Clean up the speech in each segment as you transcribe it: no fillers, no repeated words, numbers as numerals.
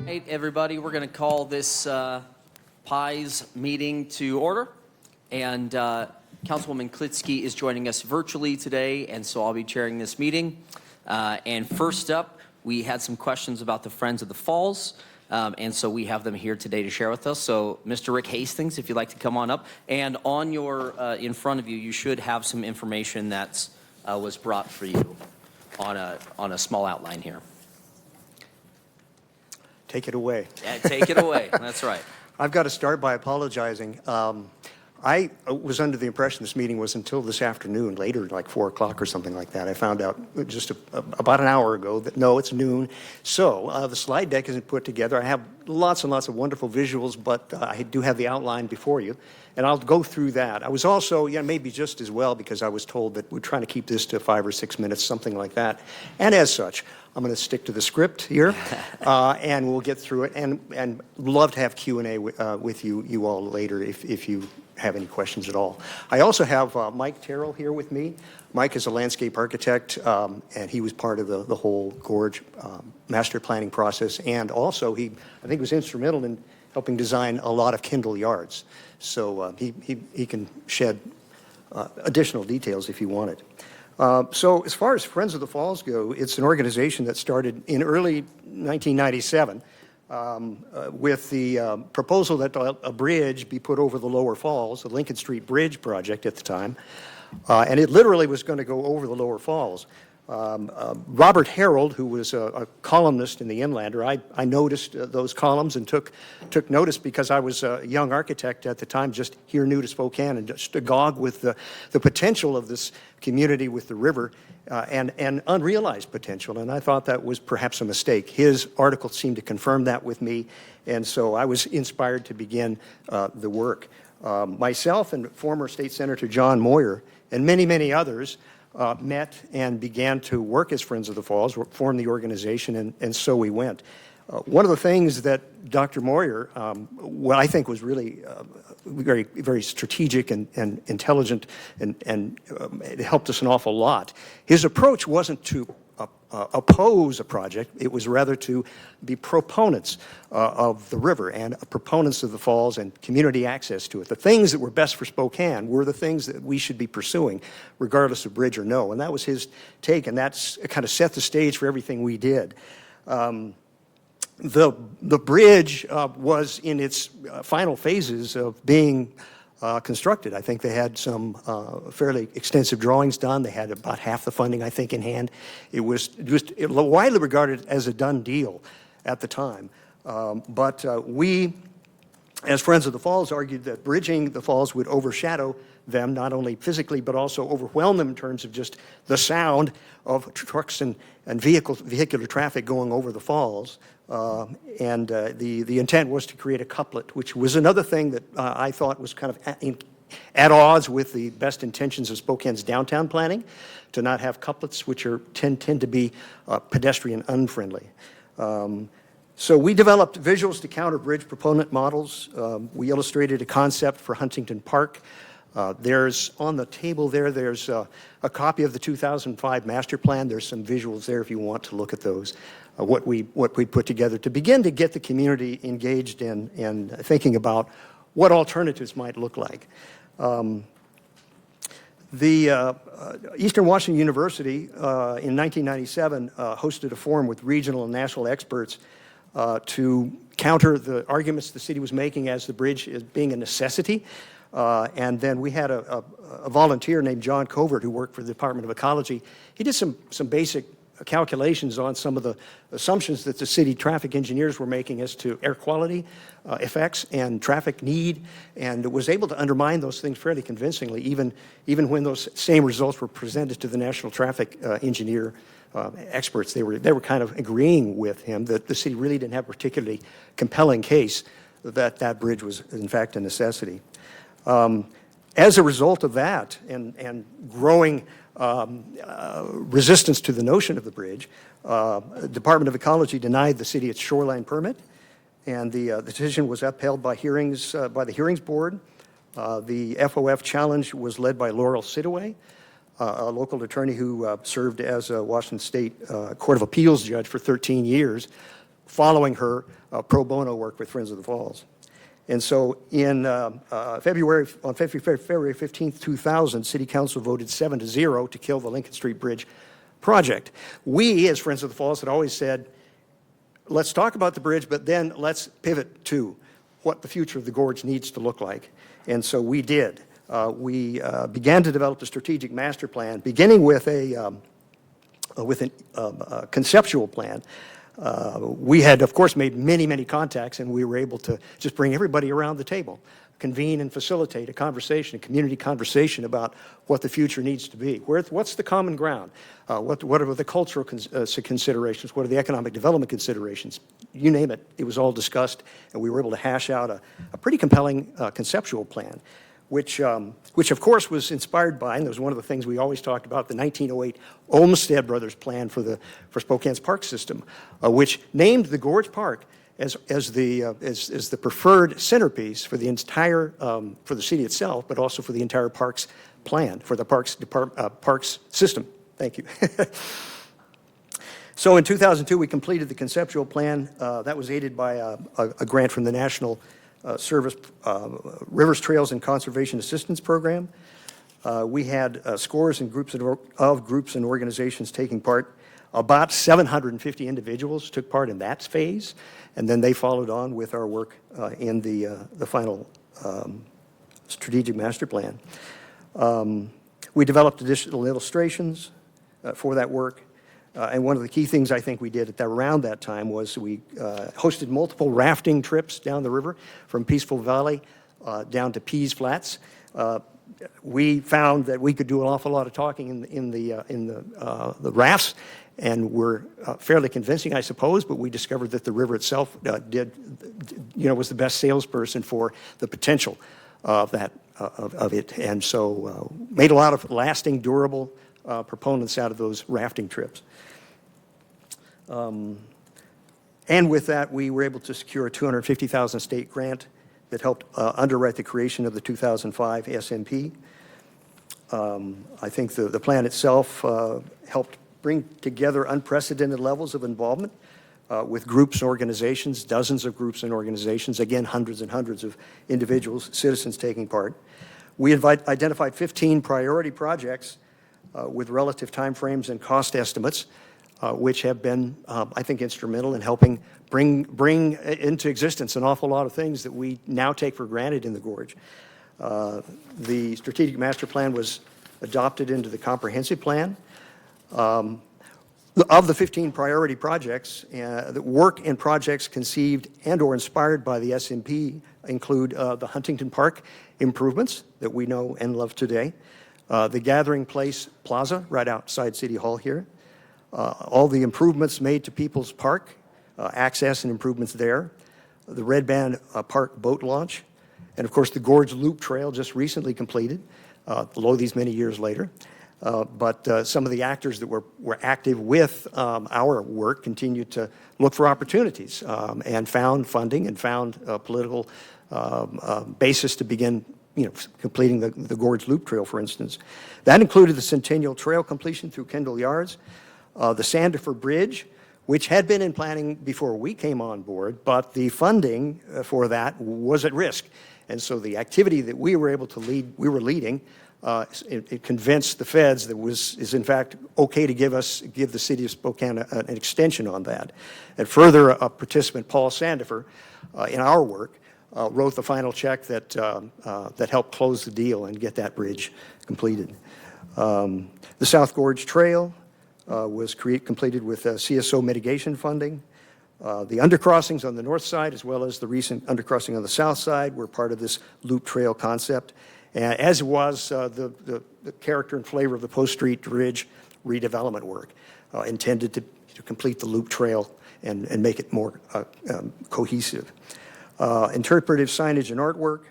Hey, everybody, we're going to call this PIES meeting to order. And Councilwoman Klitsky is joining us virtually today, and so I'll be chairing this meeting. And first up, we had some questions about the Friends of the Falls, and so we have them here today to share with us. So, Mr. Rick Hastings, if you'd like to come on up. And on your, in front of you, you should have some information that was brought for you on a small outline here. Take it away. Yeah, take it away. That's right. I've got to start by apologizing. I was under the impression this meeting was until this afternoon, later, like 4 o'clock or something like that. I found out just about an hour ago that, no, it's noon. So the slide deck isn't put together. I have lots and lots of wonderful visuals, but I do have the outline before you, and I'll go through that. I was also, maybe just as well, because I was told that we're trying to keep this to 5 or 6 minutes, something like that. And as such, I'm going to stick to the script here, and we'll get through it. And love to have Q&A with you all later if you have any questions at all. I also have Mike Terrell here with me. Mike is a landscape architect, and he was part of the whole Gorge master planning process. And also, I think, was instrumental in helping design a lot of Kindle yards. So he can shed additional details if you wanted. So as far as Friends of the Falls go, it's an organization that started in early 1997 with the proposal that a bridge be put over the lower falls, the Lincoln Street Bridge project at the time, and it literally was going to go over the lower falls. Robert Harold, who was a columnist in the Inlander, I noticed those columns and took notice because I was a young architect at the time, just here new to Spokane, and just agog with the potential of this community with the river and unrealized potential. And I thought that was perhaps a mistake. His article seemed to confirm that with me, and so I was inspired to begin the work. Myself and former State Senator John Moyer and many, many others met and began to work as Friends of the Falls, formed the organization, and so we went. One of the things that Dr. Moyer, what I think was really very, very strategic and intelligent, and it helped us an awful lot. His approach wasn't to oppose a project. It was rather to be proponents of the river and proponents of the falls and community access to it. The things that were best for Spokane were the things that we should be pursuing, regardless of bridge or no. And that was his take, and that's kind of set the stage for everything we did. The bridge was in its final phases of being constructed. I think they had some fairly extensive drawings done. They had about half the funding, I think, in hand. It was just widely regarded as a done deal at the time. But we, as Friends of the Falls, argued that bridging the falls would overshadow them, not only physically, but also overwhelm them in terms of just the sound of trucks and vehicular traffic going over the falls. The intent was to create a couplet, which was another thing that I thought was kind of at odds with the best intentions of Spokane's downtown planning, to not have couplets which tend to be pedestrian unfriendly. So we developed visuals to counter bridge proponent models. We illustrated a concept for Huntington Park. There's on the table there's a copy of the 2005 master plan. There's some visuals there if you want to look at those. What we put together to begin to get the community engaged in thinking about what alternatives might look like. Eastern Washington University in 1997 hosted a forum with regional and national experts to counter the arguments the city was making as the bridge as being a necessity. And then we had a volunteer named John Covert who worked for the Department of Ecology. He did some basic calculations on some of the assumptions that the city traffic engineers were making as to air quality effects and traffic need, and was able to undermine those things fairly convincingly, even when those same results were presented to the National Traffic Engineer experts. They were kind of agreeing with him that the city really didn't have a particularly compelling case that bridge was in fact a necessity. As a result of that and growing resistance to the notion of the bridge, the Department of Ecology denied the city its shoreline permit, and the decision was upheld by hearings by the hearings board. The FOF challenge was led by Laurel Sidaway, a local attorney who served as a Washington State Court of Appeals judge for 13 years. following her pro bono work with Friends of the Falls. And so on February 15th, 2000, City Council voted 7-0 to kill the Lincoln Street Bridge project. We, as Friends of the Falls, had always said, let's talk about the bridge, but then let's pivot to what the future of the gorge needs to look like. And so we did. We began to develop a strategic master plan, beginning with a conceptual plan. We had, of course, made many, many contacts, and we were able to just bring everybody around the table, convene and facilitate a conversation, a community conversation about what the future needs to be. What's the common ground? What are the cultural considerations? What are the economic development considerations? You name it, it was all discussed, and we were able to hash out a pretty compelling conceptual plan, which of course was inspired by, and it was one of the things we always talked about, the 1908 Olmsted Brothers plan for Spokane's park system, which named the Gorge Park as the preferred centerpiece for the entire for the city itself, but also for the entire parks plan, for the parks system. Thank you. So in 2002, we completed the conceptual plan. That was aided by a grant from the National Service Rivers, Trails, and Conservation Assistance Program. We had scores and groups of groups and organizations taking part. About 750 individuals took part in that phase, and then they followed on with our work in the final strategic master plan. We developed additional illustrations for that work. And one of the key things I think we did around that time was we hosted multiple rafting trips down the river from Peaceful Valley down to Pease Flats. We found that we could do an awful lot of talking in the rafts, and were fairly convincing, I suppose. But we discovered that the river itself was the best salesperson for the potential of it, and so made a lot of lasting, durable proponents out of those rafting trips. And with that, we were able to secure a $250,000 state grant that helped underwrite the creation of the 2005 SMP. I think the plan itself helped bring together unprecedented levels of involvement with groups and organizations, dozens of groups and organizations, again, hundreds and hundreds of individuals, citizens taking part. We identified 15 priority projects with relative timeframes and cost estimates, which have been, I think, instrumental in helping bring into existence an awful lot of things that we now take for granted in the gorge. The strategic master plan was adopted into the comprehensive plan. Of the 15 priority projects, the work and projects conceived and or inspired by the SMP include the Huntington Park improvements that we know and love today, the Gathering Place Plaza right outside City Hall here, all the improvements made to People's Park, access and improvements there, the Red Band Park boat launch, and of course the Gorge Loop Trail just recently completed, below these many years later. But some of the actors that were active with our work continued to look for opportunities and found funding and found a political basis to begin completing the Gorge Loop Trail, for instance. That included the Centennial Trail completion through Kendall Yards, the Sandifer Bridge, which had been in planning before we came on board, but the funding for that was at risk. And so the activity that we were able to lead, we were leading, it convinced the feds that is in fact okay to give the city of Spokane an extension on that. And further, a participant, Paul Sandifer, in our work, wrote the final check that helped close the deal and get that bridge completed. The South Gorge Trail was completed with CSO mitigation funding. The undercrossings on the north side, as well as the recent undercrossing on the south side, were part of this loop trail concept, as was the character and flavor of the Post Street Bridge redevelopment work, intended to complete the loop trail and make it more cohesive. Interpretive signage and artwork.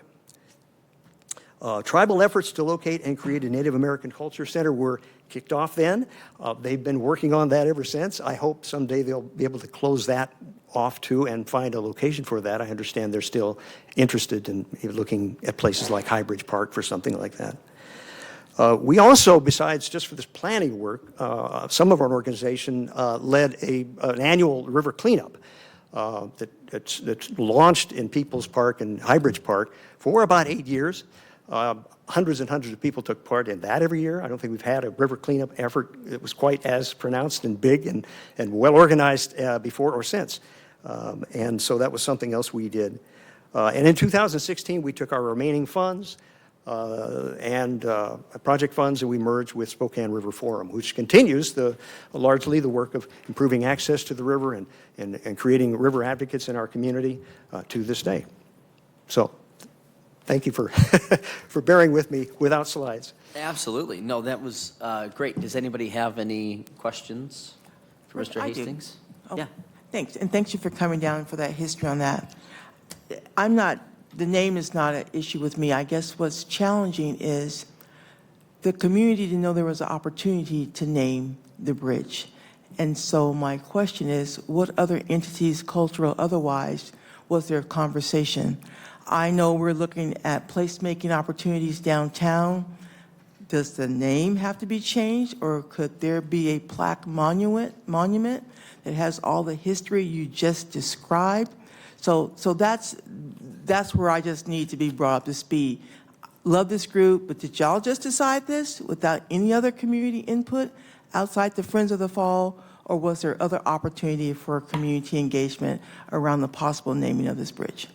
Tribal efforts to locate and create a Native American Culture Center were kicked off then. They've been working on that ever since. I hope someday they'll be able to close that off too and find a location for that. I understand they're still interested in looking at places like Highbridge Park for something like that. We also, besides just for this planning work, some of our organization led an annual river cleanup. that's launched in Peoples Park and Highbridge Park for about 8 years. Hundreds and hundreds of people took part in that every year. I don't think we've had a river cleanup effort that was quite as pronounced and big and well organized before or since. And so that was something else we did. And in 2016, we took our remaining funds and project funds, and we merged with Spokane River Forum, which continues largely the work of improving access to the river and creating river advocates in our community to this day. So thank you for, for bearing with me without slides. Absolutely. No, that was great. Does anybody have any questions for Mr. I do. Hastings? Oh, Yeah. Thanks, and thanks you for coming down for that history on that. The name is not an issue with me. I guess what's challenging is the community didn't know there was an opportunity to name the bridge. And so my question is, what other entities, cultural, otherwise, was there conversation? I know we're looking at placemaking opportunities downtown. Does the name have to be changed, or could there be a plaque monument that has all the history you just described? So that's where I just need to be brought up to speed. Love this group, but did y'all just decide this without any other community input outside the Friends of the Fall, or was there other opportunity for community engagement around the possible naming of this bridge?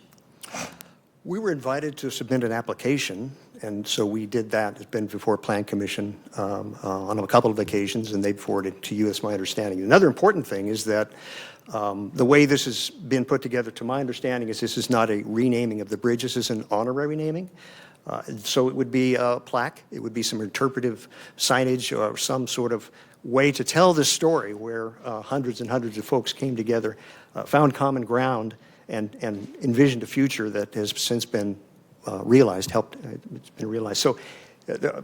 We were invited to submit an application, and so we did that. It's been before Plan Commission on a couple of occasions, and they forwarded it to you, is my understanding. Another important thing is that the way this has been put together, to my understanding, is this is not a renaming of the bridge. This is an honorary naming. So it would be a plaque. It would be some interpretive signage or some sort of way to tell this story where hundreds and hundreds of folks came together, found common ground, and envisioned a future that has since been realized, it's been realized. So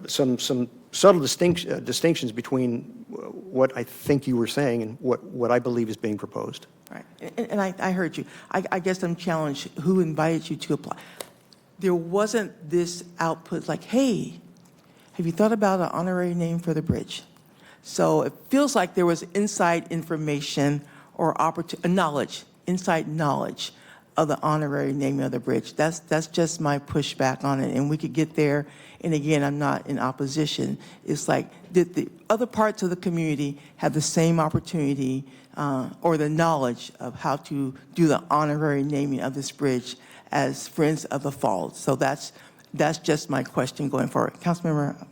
some subtle distinctions between what I think you were saying and what I believe is being proposed. Right, and I heard you. I guess I'm challenged, who invited you to apply? There wasn't this output like, hey, have you thought about an honorary name for the bridge? So it feels like there was inside information or knowledge, inside knowledge of the honorary naming of the bridge. That's just my pushback on it, and we could get there. And again, I'm not in opposition. It's like, did the other parts of the community have the same opportunity or the knowledge of how to do the honorary naming of this bridge as Friends of the Falls? So that's just my question going forward. Councilmember.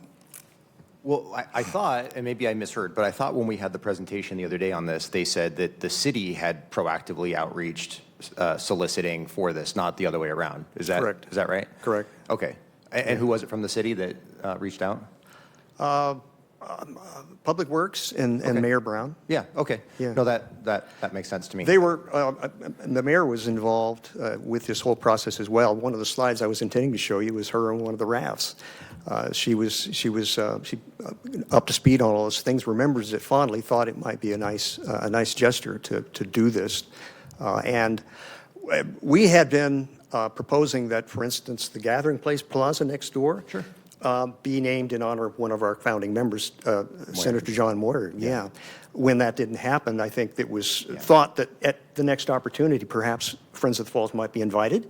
Well, I thought, and maybe I misheard, but I thought when we had the presentation the other day on this, they said that the city had proactively outreached soliciting for this, not the other way around. Is that correct? Is that right? Correct. Okay. And who was it from the city that reached out? Public Works and Okay. Mayor Brown. Yeah. Okay. Yeah. No, that makes sense to me. They were, the mayor was involved with this whole process as well. One of the slides I was intending to show you was her on one of the rafts. She was up to speed on all those things, remembers it fondly, thought it might be a nice gesture to do this. And we had been proposing that, for instance, the Gathering Place Plaza next door be named in honor of one of our founding members, Senator John Moyer. Yeah. When that didn't happen, I think it was thought that at the next opportunity, perhaps Friends of the Falls might be invited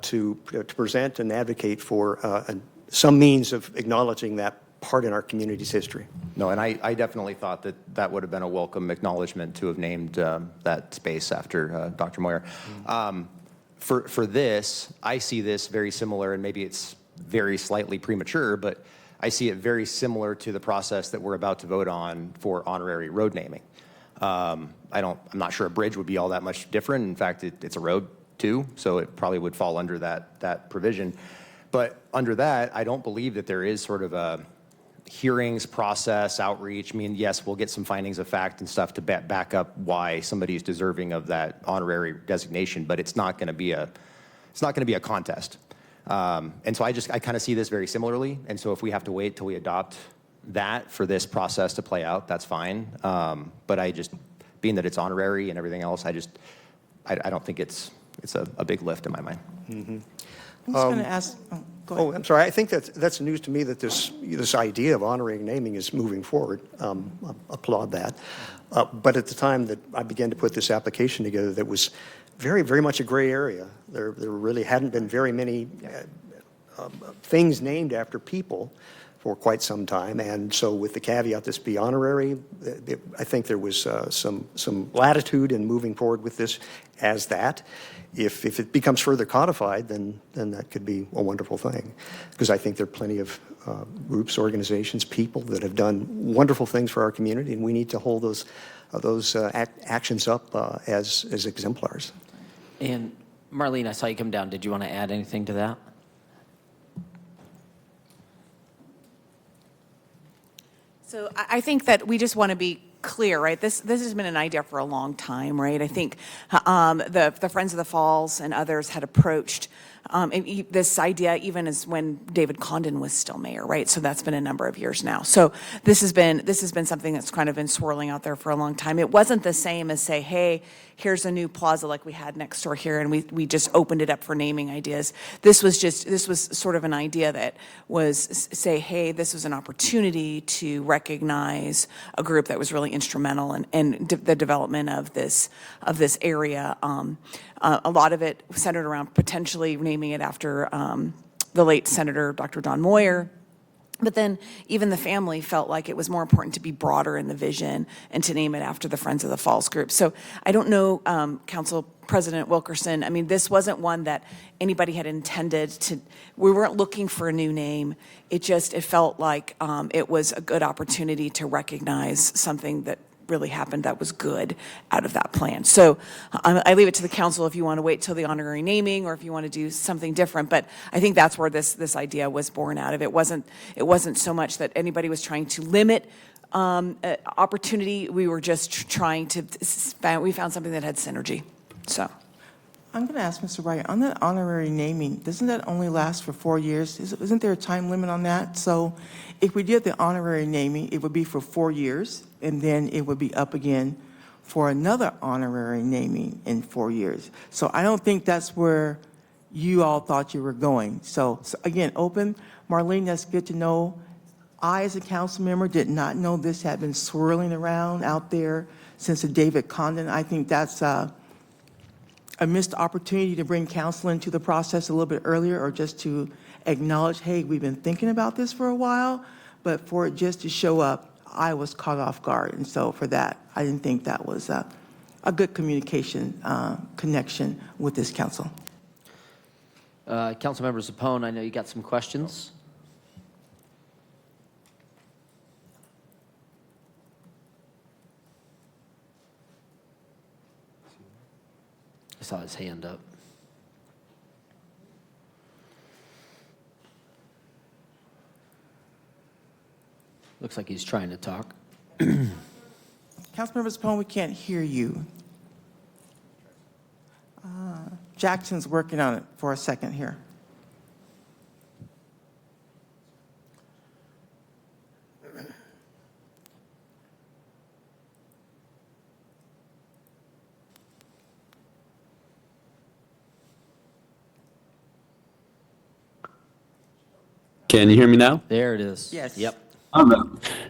to present and advocate for some means of acknowledging that part in our community's history. No, and I definitely thought that would have been a welcome acknowledgement to have named that space after Dr. Moyer. For this, I see this very similar, and maybe it's very slightly premature, but I see it very similar to the process that we're about to vote on for honorary road naming. I'm not sure a bridge would be all that much different. In fact, it's a road too, so it probably would fall under that provision. But under that, I don't believe that there is sort of a hearings process, outreach. I mean, yes, we'll get some findings of fact and stuff to back up why somebody is deserving of that honorary designation, but it's not going to be a contest. And so I kind of see this very similarly. And so if we have to wait till we adopt that for this process to play out, that's fine. But being that it's honorary and everything else, I don't think it's a big lift in my mind. Mm-hmm. I'm just going to ask, go ahead. Oh, I'm sorry. I think that's news to me that this idea of honoring naming is moving forward. I applaud that. But at the time that I began to put this application together, that was very, very much a gray area. There really hadn't been very many things named after people for quite some time. And so with the caveat this be honorary, I think there was some latitude in moving forward with this as that. If it becomes further codified, then that could be a wonderful thing. Because I think there are plenty of groups, organizations, people that have done wonderful things for our community, and we need to hold those actions up as exemplars. And Marlene, I saw you come down. Did you want to add anything to that? So I think that we just want to be clear, right? This has been an idea for a long time, right? I think the Friends of the Falls and others had approached this idea even as when David Condon was still mayor, right? So that's been a number of years now. So this has been something that's kind of been swirling out there for a long time. It wasn't the same as say, hey, here's a new plaza like we had next door here, and we just opened it up for naming ideas. This was sort of an idea that was say, hey, this was an opportunity to recognize a group that was really instrumental in the development of this area. A lot of it centered around potentially naming it after the late Senator Dr. Don Moyer. But then even the family felt like it was more important to be broader in the vision and to name it after the Friends of the Falls group. So I don't know, Council President Wilkerson, I mean, this wasn't one that anybody had intended to, we weren't looking for a new name. It felt like it was a good opportunity to recognize something that really happened that was good out of that plan. So I leave it to the council if you want to wait till the honorary naming or if you want to do something different. But I think that's where this idea was born out of. It wasn't so much that anybody was trying to limit opportunity. We were just trying to, we found something that had synergy. So. I'm going to ask Mr. Wright, on that honorary naming, doesn't that only last for 4 years? Isn't there a time limit on that? So if we did the honorary naming, it would be for 4 years, and then it would be up again for another honorary naming in 4 years. So I don't think that's where you all thought you were going. So again, open. Marlene, that's good to know. I, as a council member, did not know this had been swirling around out there since the David Condon. I think that's a missed opportunity to bring council into the process a little bit earlier, or just to acknowledge, hey, we've been thinking about this for a while, but for it just to show up, I was caught off guard. And so for that, I didn't think that was a good communication connection with this council. Councilmember Zepone, I know you got some questions. I saw his hand up. Looks like he's trying to talk. Councilmember Zepone, we can't hear you. Jackson's working on it for a second here. Can you hear me now? There it is. Yes. Yep.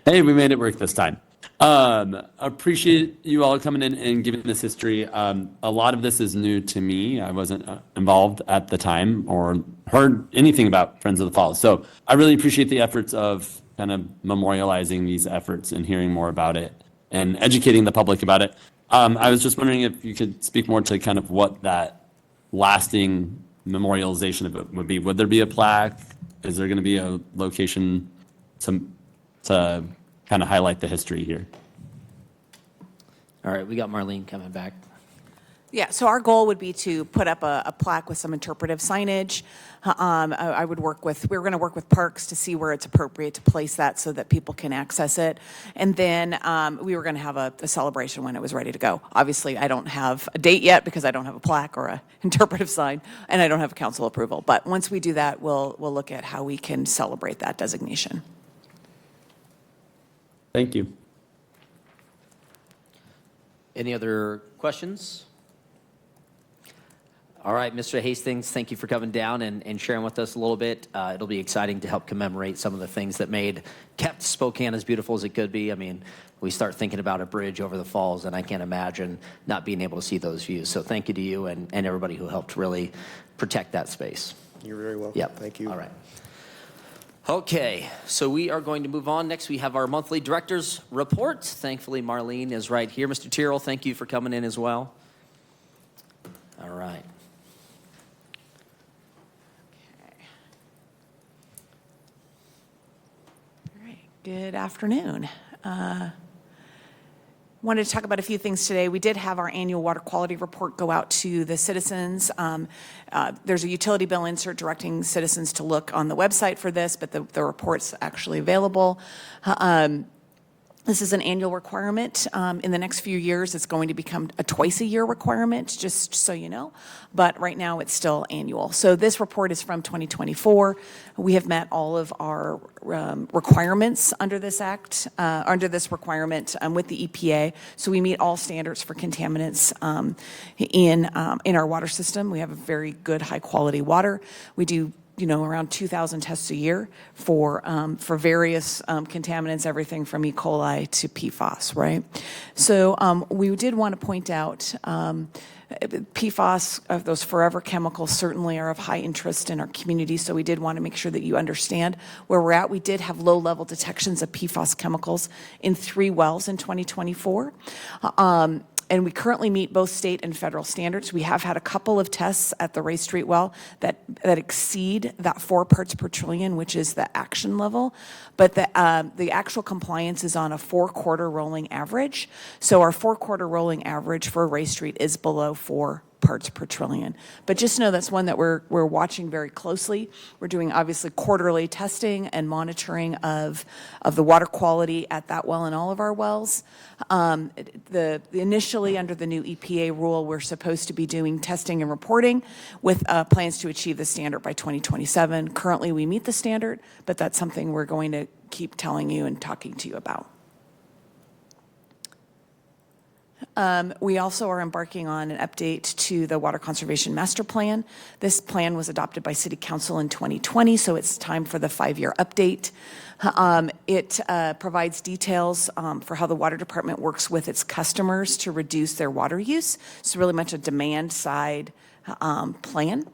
Hey, we made it work this time. Appreciate you all coming in and giving this history. A lot of this is new to me. I wasn't involved at the time or heard anything about Friends of the Falls. So I really appreciate the efforts of kind of memorializing these efforts and hearing more about it and educating the public about it. I was just wondering if you could speak more to kind of what that lasting memorialization of it would be. Would there be a plaque? Is there going to be a location to kind of highlight the history here? All right, we got Marlene coming back. Yeah, so our goal would be to put up a plaque with some interpretive signage. We were going to work with Parks to see where it's appropriate to place that so that people can access it. And then we were going to have a celebration when it was ready to go. Obviously, I don't have a date yet because I don't have a plaque or an interpretive sign, and I don't have council approval. But once we do that, we'll look at how we can celebrate that designation. Thank you. Any other questions? All right, Mr. Hastings, thank you for coming down and sharing with us a little bit. It'll be exciting to help commemorate some of the things that kept Spokane as beautiful as it could be. I mean, we start thinking about a bridge over the falls, and I can't imagine not being able to see those views. So thank you to you and everybody who helped really protect that space. You're very welcome. Yep. Thank you. All right. Okay, so we are going to move on. Next, we have our monthly director's report. Thankfully, Marlene is right here. Mr. Tyrrell, thank you for coming in as well. All right. All right, good afternoon. Wanted to talk about a few things today. We did have our annual water quality report go out to the citizens. There's a utility bill insert directing citizens to look on the website for this, but the report's actually available. This is an annual requirement. In the next few years, it's going to become a twice-a-year requirement, just so you know. But right now, it's still annual. So this report is from 2024. We have met all of our requirements under this act, under this requirement with the EPA. So we meet all standards for contaminants in our water system. We have a very good, high-quality water. We do around 2,000 tests a year for various contaminants, everything from E. coli to PFAS, right? So we did want to point out PFAS, those forever chemicals, certainly are of high interest in our community, so we did want to make sure that you understand where we're at. We did have low-level detections of PFAS chemicals in 3 wells in 2024. And we currently meet both state and federal standards. We have had a couple of tests at the Ray Street well that exceed that 4 parts per trillion, which is the action level. But the actual compliance is on a 4-quarter rolling average. So our 4-quarter rolling average for Ray Street is below 4 parts per trillion. But just know that's one that we're watching very closely. We're doing obviously quarterly testing and monitoring of the water quality at that well and all of our wells. Initially under the new EPA rule, we're supposed to be doing testing and reporting with plans to achieve the standard by 2027. Currently, we meet the standard, but that's something we're going to keep telling you and talking to you about. We also are embarking on an update to the Water Conservation Master Plan. This plan was adopted by City Council in 2020, so it's time for the 5-year update. It provides details for how the Water Department works with its customers to reduce their water use. It's really much a demand-side plan.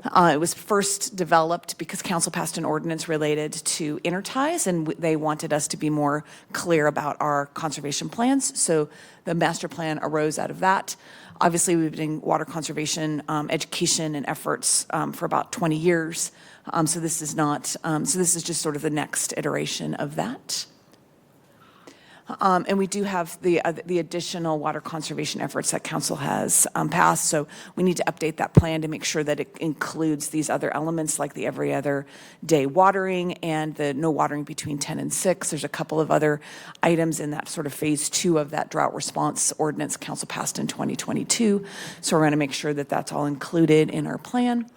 It was first developed because council passed an ordinance related to interties, and they wanted us to be more clear about our conservation plans. So the master plan arose out of that. Obviously, we've been doing water conservation education and efforts for about 20 years. So this is just sort of the next iteration of that. And we do have the additional water conservation efforts that council has passed, so we need to update that plan to make sure that it includes these other elements like the every other day watering and the no watering between 10 and 6. There's a couple of other items in that sort of phase 2 of that drought response ordinance council passed in 2022, so we're going to make sure that that's all included in our plan.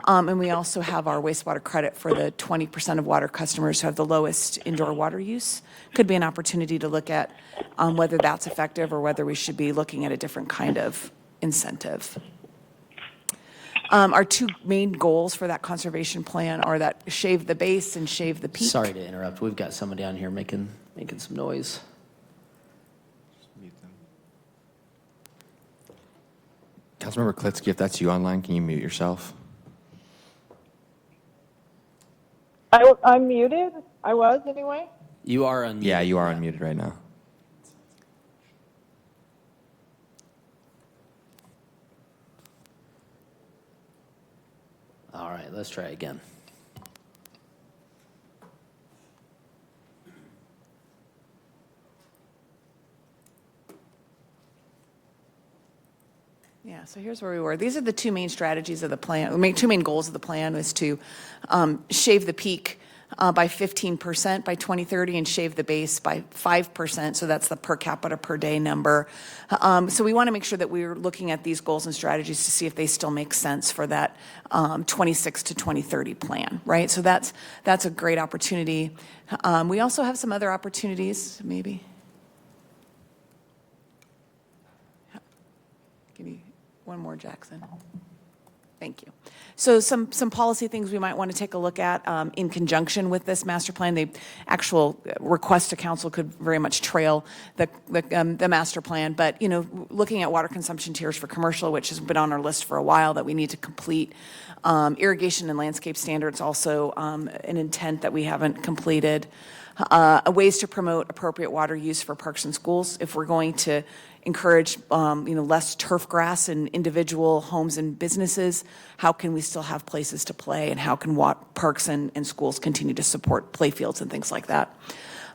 And we also have our wastewater credit for the 20% of water customers who have the lowest indoor water use. Could be an opportunity to look at whether that's effective or whether we should be looking at a different kind of incentive. Our 2 main goals for that conservation plan are that shave the base and shave the peak. Sorry to interrupt. We've got somebody down here making some noise. Councilmember Klitsky, if that's you online, can you mute yourself? I'm muted. I was anyway. You are unmuted. Yeah, you are unmuted right now. All right, let's try again. Yeah, so here's where we were. These are the 2 main strategies of the plan. 2 main goals of the plan was to shave the peak by 15% by 2030 and shave the base by 5%. So that's the per capita per day number. So we want to make sure that we're looking at these goals and strategies to see if they still make sense for that 26 to 2030 plan, right? So that's a great opportunity. We also have some other opportunities, maybe. Give me one more, Jackson. Thank you. So some policy things we might want to take a look at in conjunction with this master plan. The actual request to council could very much trail the master plan, but looking at water consumption tiers for commercial, which has been on our list for a while that we need to complete. Irrigation and landscape standards also an intent that we haven't completed. Ways to promote appropriate water use for parks and schools. If we're going to encourage, less turf grass in individual homes and businesses, how can we still have places to play, and how can parks and schools continue to support play fields and things like that?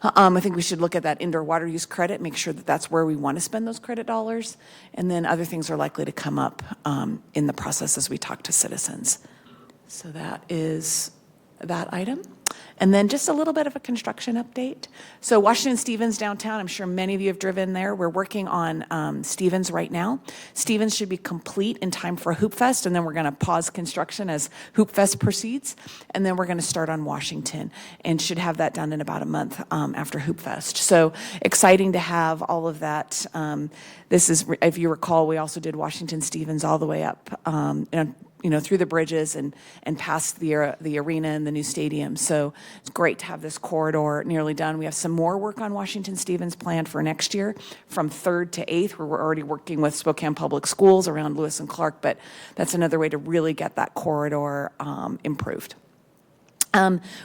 I think we should look at that indoor water use credit, make sure that that's where we want to spend those credit dollars, and then other things are likely to come up in the process as we talk to citizens. So that is that item. And then just a little bit of a construction update. So Washington Stevens downtown, I'm sure many of you have driven there. We're working on Stevens right now. Stevens should be complete in time for Hoop Fest, and then we're going to pause construction as Hoop Fest proceeds, and then we're going to start on Washington and should have that done in about a month after Hoop Fest. So exciting to have all of that. This is, if you recall, we also did Washington Stevens all the way up through the bridges and past the arena and the new stadium. So it's great to have this corridor nearly done. We have some more work on Washington Stevens planned for next year from 3rd to 8th, where we're already working with Spokane Public Schools around Lewis and Clark, but that's another way to really get that corridor improved.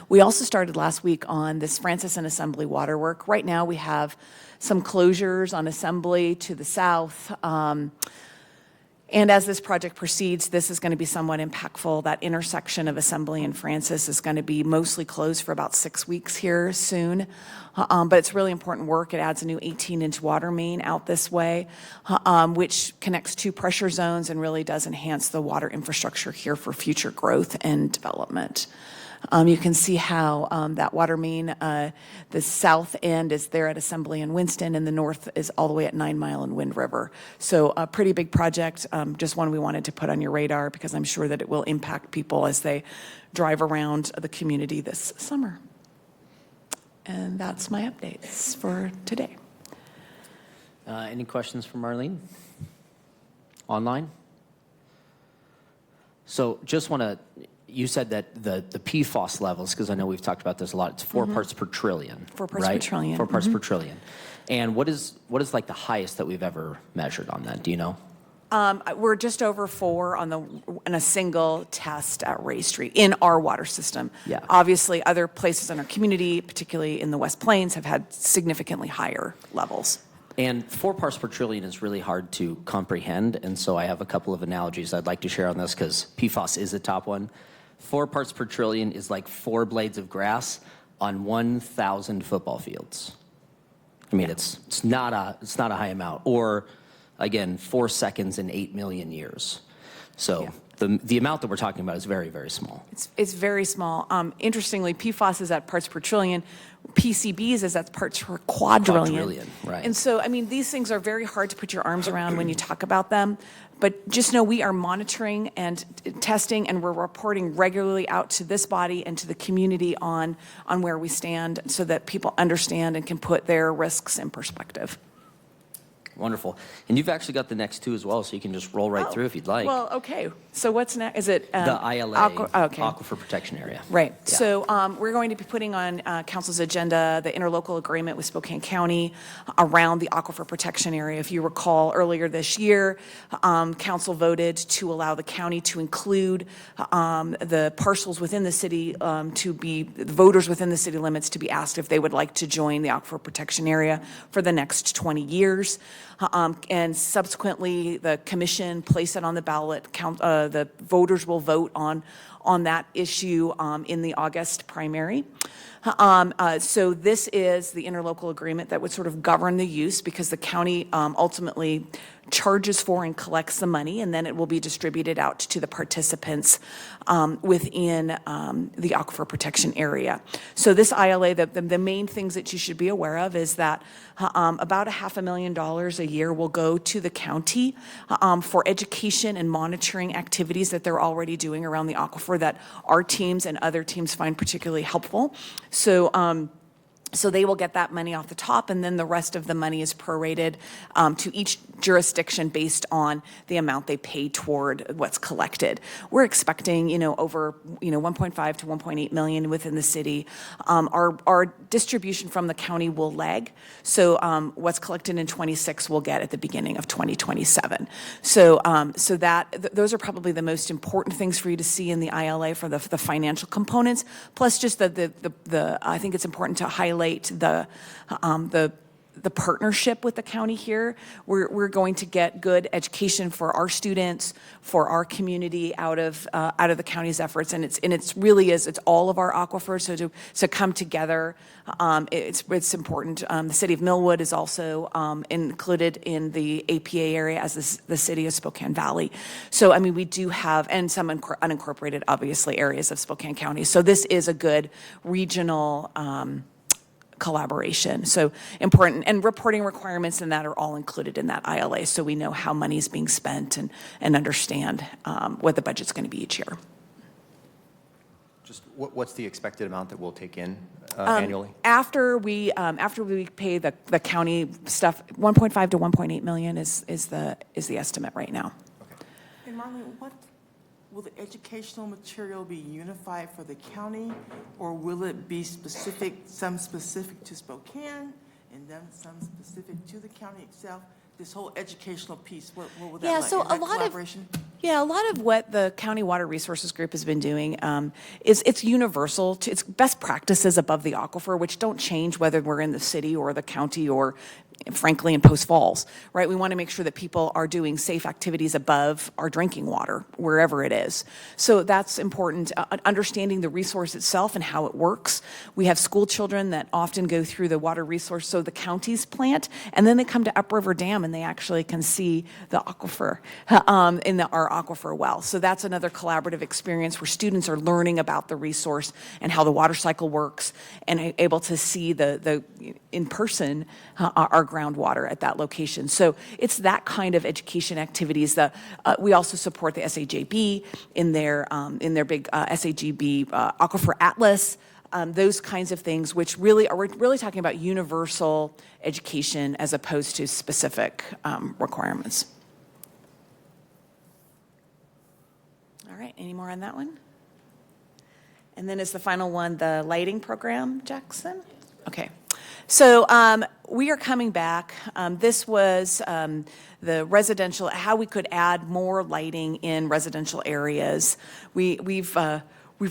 We also started last week on this Francis and Assembly water work. Right now we have some closures on Assembly to the south. And as this project proceeds, this is going to be somewhat impactful. That intersection of Assembly and Francis is going to be mostly closed for about 6 weeks here soon. But it's really important work. It adds a new 18-inch water main out this way, which connects 2 pressure zones and really does enhance the water infrastructure here for future growth and development. You can see how that water main, the south end is there at Assembly and Winston, and the north is all the way at 9 Mile and Wind River. So a pretty big project, just one we wanted to put on your radar because I'm sure that it will impact people as they drive around the community this summer. And that's my updates for today. Any questions for Marlene? Online? So just want to, you said that the PFOS levels, because I know we've talked about this a lot, it's 4 parts per trillion. 4 parts per trillion. 4 parts per trillion. And what is like the highest that we've ever measured on that? Do you know? We're just over 4 in a single test at Ray Street in our water system. Yeah. Obviously, other places in our community, particularly in the West Plains, have had significantly higher levels. And 4 parts per trillion is really hard to comprehend, and so I have a couple of analogies I'd like to share on this because PFOS is the top one. 4 parts per trillion is like 4 blades of grass on 1,000 football fields. I mean, it's not a high amount. Or again, 4 seconds in 8 million years. So the amount that we're talking about is very, very small. It's very small. Interestingly, PFOS is at parts per trillion. PCBs is at parts per quadrillion. Quadrillion, right. And so, I mean, these things are very hard to put your arms around when you talk about them. But just know we are monitoring and testing, and we're reporting regularly out to this body and to the community on where we stand so that people understand and can put their risks in perspective. Wonderful. And you've actually got the next 2 as well, so you can just roll right through if you'd like. Well, okay. So what's next? Is it the ILA, Aquifer Protection Area. Right. Yeah. So we're going to be putting on council's agenda the interlocal agreement with Spokane County around the Aquifer Protection Area. If you recall, earlier this year, council voted to allow the county to include the parcels within the city the voters within the city limits to be asked if they would like to join the Aquifer Protection Area for the next 20 years. And subsequently, the commission placed it on the ballot. The voters will vote on that issue in the August primary. So this is the interlocal agreement that would sort of govern the use because the county ultimately charges for and collects the money, and then it will be distributed out to the participants within the Aquifer Protection Area. So this ILA, the main things that you should be aware of is that about $500,000 a year will go to the county for education and monitoring activities that they're already doing around the aquifer that our teams and other teams find particularly helpful. So So they will get that money off the top, and then the rest of the money is prorated to each jurisdiction based on the amount they pay toward what's collected. We're expecting, over, 1.5 to 1.8 million within the city. Our distribution from the county will lag. So what's collected in 26 we'll get at the beginning of 2027. So those are probably the most important things for you to see in the ILA for the financial components. Plus, just I think it's important to highlight the partnership with the county here. We're going to get good education for our students, for our community out of the county's efforts, and it's really it's all of our aquifers. So to come together, it's important. The city of Millwood is also included in the APA area, as the city of Spokane Valley. So I mean, we do have, and some unincorporated, obviously, areas of Spokane County. So this is a good regional collaboration. So important, and reporting requirements and that are all included in that ILA, so we know how money is being spent and understand what the budget's going to be each year. Just what's the expected amount that we'll take in annually? After we pay the county stuff, 1.5 to 1.8 million is the estimate right now. And Marlene, will the educational material be unified for the county, or will it be some specific to Spokane, and then some specific to the county itself? This whole educational piece, what will that Yeah, like? so Is that a lot of collaboration? Yeah, a lot of what the County Water Resources Group has been doing is it's universal. It's best practices above the aquifer, which don't change whether we're in the city or the county or, frankly, in Post Falls, right? We want to make sure that people are doing safe activities above our drinking water, wherever it is. So that's important. Understanding the resource itself and how it works. We have school children that often go through the water resource, so the county's plant, and then they come to Upriver Dam and they actually can see the aquifer in our aquifer well. So that's another collaborative experience where students are learning about the resource and how the water cycle works, and able to see the in person our groundwater at that location. So it's that kind of education activities that we also support the SAJB in their big SAJB Aquifer Atlas. Those kinds of things, which we're really talking about universal education as opposed to specific requirements. All right, any more on that one? And then is the final one the lighting program, Jackson? Okay. So we are coming back. This was the residential, how we could add more lighting in residential areas. We've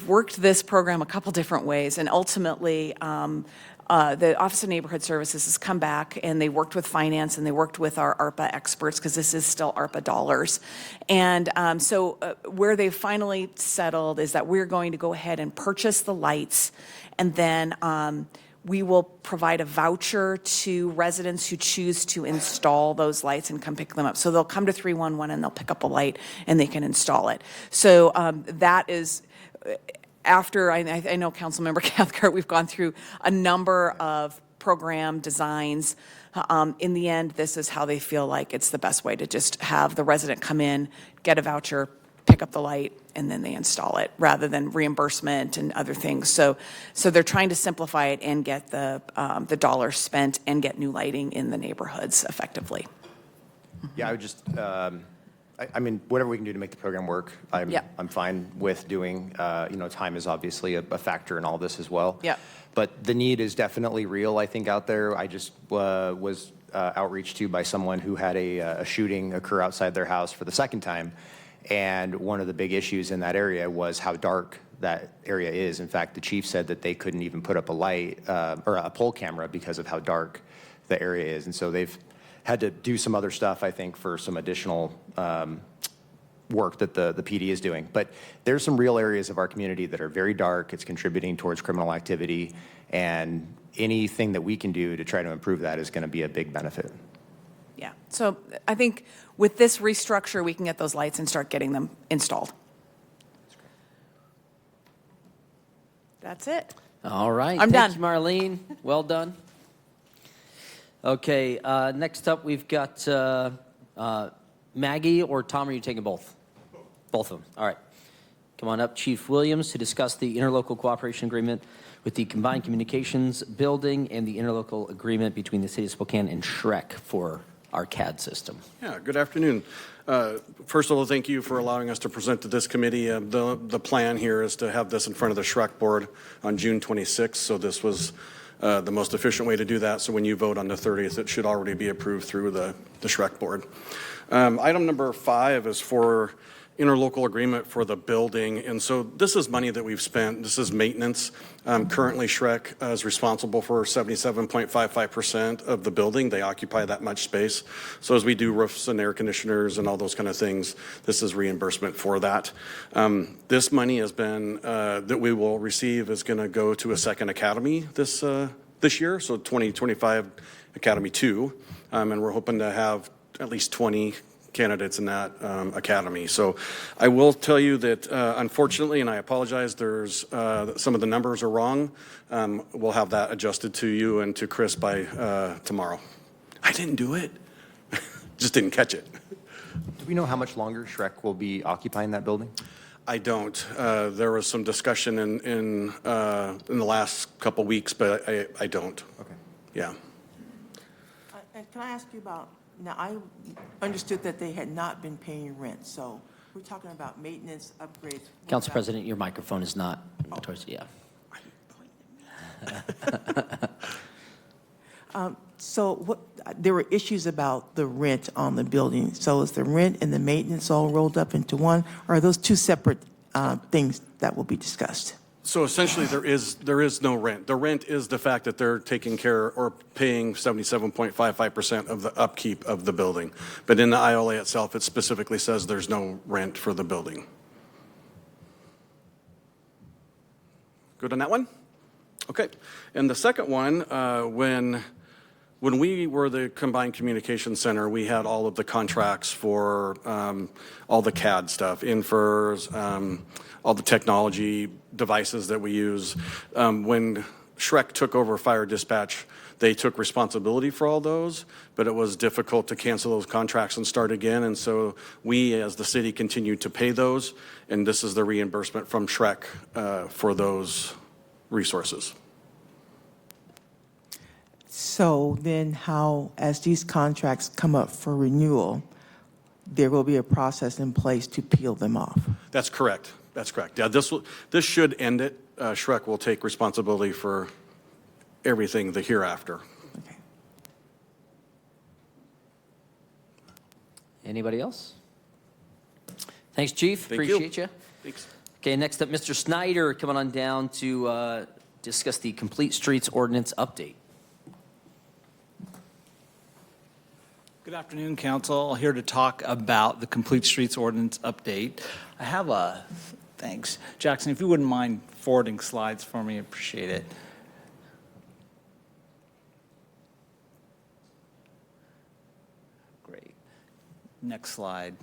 worked this program a couple different ways, and ultimately the Office of Neighborhood Services has come back, and they worked with finance and they worked with our ARPA experts, because this is still ARPA dollars. And so where they finally settled is that we're going to go ahead and purchase the lights, and then we will provide a voucher to residents who choose to install those lights and come pick them up. So they'll come to 311 and they'll pick up a light and they can install it. So that is, after, I know Councilmember Cathcart, we've gone through a number of program designs. In the end, this is how they feel like it's the best way to just have the resident come in, get a voucher, pick up the light, and then they install it, rather than reimbursement and other things. So they're trying to simplify it and get the dollars spent and get new lighting in the neighborhoods effectively. Yeah, I would just, I mean, whatever we can do to make the program work, I'm fine with doing. Time is obviously a factor in all this as well. Yeah. But the need is definitely real, I think, out there. I just was outreached to by someone who had a shooting occur outside their house for the second time. And one of the big issues in that area was how dark that area is. In fact, the chief said that they couldn't even put up a light or a pole camera because of how dark the area is. And so they've had to do some other stuff, I think, for some additional work that the PD is doing. But there's some real areas of our community that are very dark. It's contributing towards criminal activity. And anything that we can do to try to improve that is going to be a big benefit. Yeah, so I think with this restructure, we can get those lights and start getting them installed. That's it. All right. I'm Thank you, done. Marlene. Well done. Okay, next up, we've got Maggie or Tom. Are you taking both? Both of them. All right. Come on up, Chief Williams, to discuss the interlocal cooperation agreement with with the combined communications building and the interlocal agreement between the city of Spokane and Shrek for our CAD system. Yeah, good afternoon. First of all, thank you for allowing us to present to this committee. The plan here is to have this in front of the Shrek board on June 26th, so this was the most efficient way to do that. So when you vote on the 30th, it should already be approved through the Shrek board. Item number 5 is for interlocal agreement for the building. And so this is money that we've spent. This is maintenance. Currently, Shrek is responsible for 77.55% of the building. They occupy that much space. So as we do roofs and air conditioners and all those kind of things, this is reimbursement for that. This money has been, that we will receive is going to go to a second academy this year, so 2025 Academy 2. And we're hoping to have at least 20 candidates in that academy. So I will tell you that unfortunately, and I apologize, there's some of the numbers are wrong. We'll have that adjusted to you and to Chris by tomorrow. I didn't do it. Just didn't catch it. Do we know how much longer Shrek will be occupying that building? I don't. There was some discussion in the last couple weeks, but I don't. Okay. Yeah. And can I ask you about, now, I understood that they had not been paying rent, so we're talking about maintenance, upgrades. Council President, your microphone is not towards, yeah. So what, there were issues about the rent on the building. So is the rent and the maintenance all rolled up into one, or are those two separate things that will be discussed? So essentially, there is no rent. The rent is the fact that they're taking care or paying 77.55% of the upkeep of the building. But in the ILA itself, it specifically says there's no rent for the building. Good on that one? Okay. And the second one, when we were the Combined Communications Center, we had all of the contracts for all the CAD stuff, infers, all the technology devices that we use. When Shrek took over fire dispatch, they took responsibility for all those, but it was difficult to cancel those contracts and start again. And so we, as the city, continued to pay those, and this is the reimbursement from Shrek for those resources. So then how, as these contracts come up for renewal, there will be a process in place to peel them off? That's correct. That's correct. Yeah, this should end it. Shrek will take responsibility for everything the hereafter. Okay. Anybody else? Thanks, Chief. Thank you. Appreciate you. Thanks. Okay, next up, Mr. Snyder coming on down to discuss the Complete Streets Ordinance update. Good afternoon, Council. Here to talk about the Complete Streets Ordinance update. I have a, thanks. Jackson, if you wouldn't mind forwarding slides for me, I appreciate it. Great. Next slide.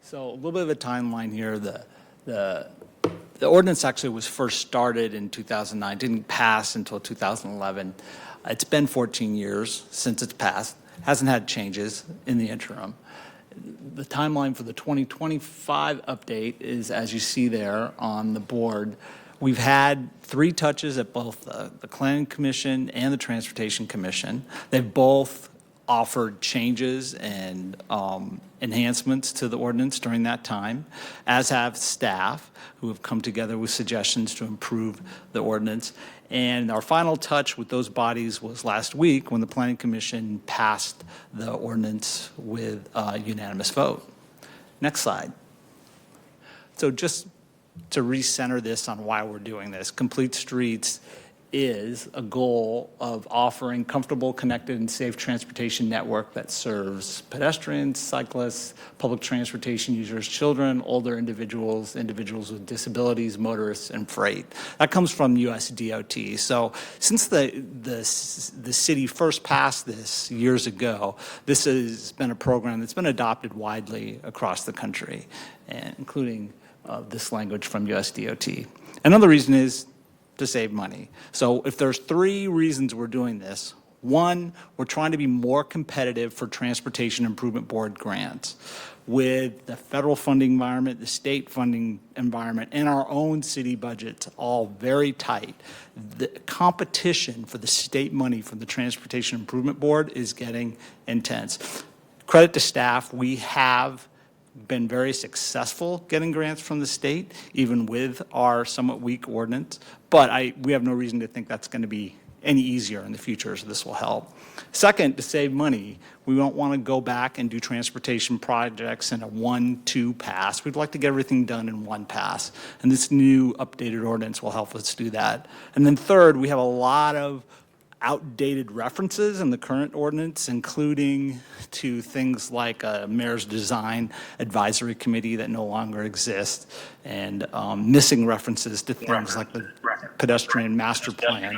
So a little bit of a timeline here. The ordinance actually was first started in 2009, didn't pass until 2011. It's been 14 years since it's passed, hasn't had changes in the interim. The timeline for the 2025 update is, as you see there on the board, we've had 3 touches at both the Planning Commission and the Transportation Commission. They've both offered changes and enhancements to the ordinance during that time, as have staff who have come together with suggestions to improve the ordinance. And our final touch with those bodies was last week when the Planning Commission passed the ordinance with a unanimous vote. Next slide. So just to recenter this on why we're doing this, Complete Streets is a goal of offering comfortable, connected, and safe transportation network that serves pedestrians, cyclists, public transportation users, children, older individuals, individuals with disabilities, motorists, and freight. That comes from USDOT. So since the city first passed this years ago, this has been a program that's been adopted widely across the country, and including this language from USDOT. Another reason is to save money. So if there's 3 reasons we're doing this, One, we're trying to be more competitive for Transportation Improvement Board grants. With the federal funding environment, the state funding environment, and our own city budgets all very tight, the competition for the state money from the Transportation Improvement Board is getting intense. Credit to staff, we have been very successful getting grants from the state, even with our somewhat weak ordinance, but we have no reason to think that's going to be any easier in the future, so this will help. Second, to save money, we don't want to go back and do transportation projects in a 1-2 pass. We'd like to get everything done in one pass, and this new updated ordinance will help us do that. And then third, we have a lot of outdated references in the current ordinance, including to things like a mayor's design advisory committee that no longer exists, and missing references to things like the pedestrian master plan,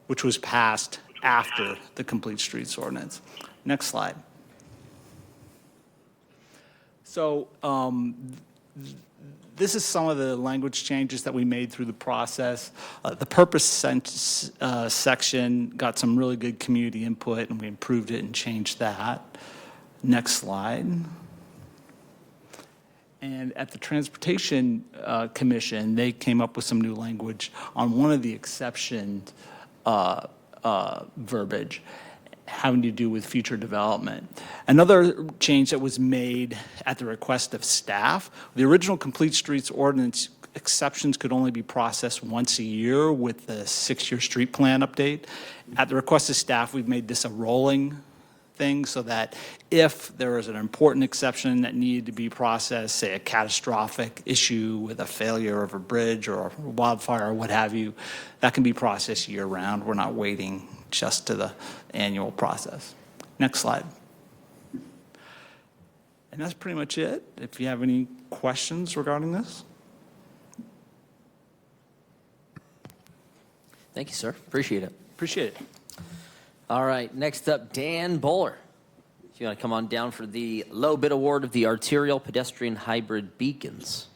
which was passed after the Complete Streets ordinance. Next slide. So this is some of the language changes that we made through the process. The purpose section got some really good community input, and we improved it and changed that. Next slide. And at the Transportation Commission, they came up with some new language on one of the exception verbiage having to do with future development. Another change that was made at the request of staff, the original Complete Streets ordinance exceptions could only be processed once a year with the 6-year street plan update. At the request of staff, we've made this a rolling thing so that if there is an important exception that needed to be processed, say a catastrophic issue with a failure of a bridge or a wildfire or what have you, that can be processed year-round. We're not waiting just to the annual process. Next slide. And that's pretty much it. If you have any questions regarding this. Thank you, sir. Appreciate it. Appreciate it. All right, next up, Dan Bowler. If you want to come on down for the low bid award of the arterial pedestrian hybrid beacons.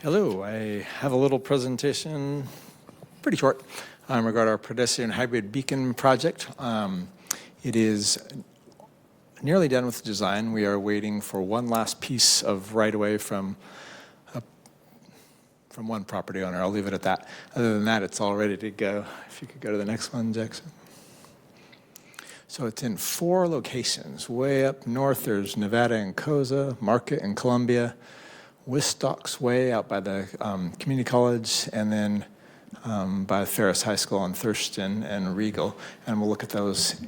Hello, I have a little presentation, pretty short, regarding our pedestrian hybrid beacon project. It is nearly done with the design. We are waiting for one last piece of right-of-way from one property owner. I'll leave it at that. Other than that, it's all ready to go. If you could go to the next one, Jackson. So it's in 4 locations. Way up north, there's Nevada and Koza, Market and Columbia, Wistock's Way out by the community college, and then by Ferris High School on Thurston and Regal. And we'll look at those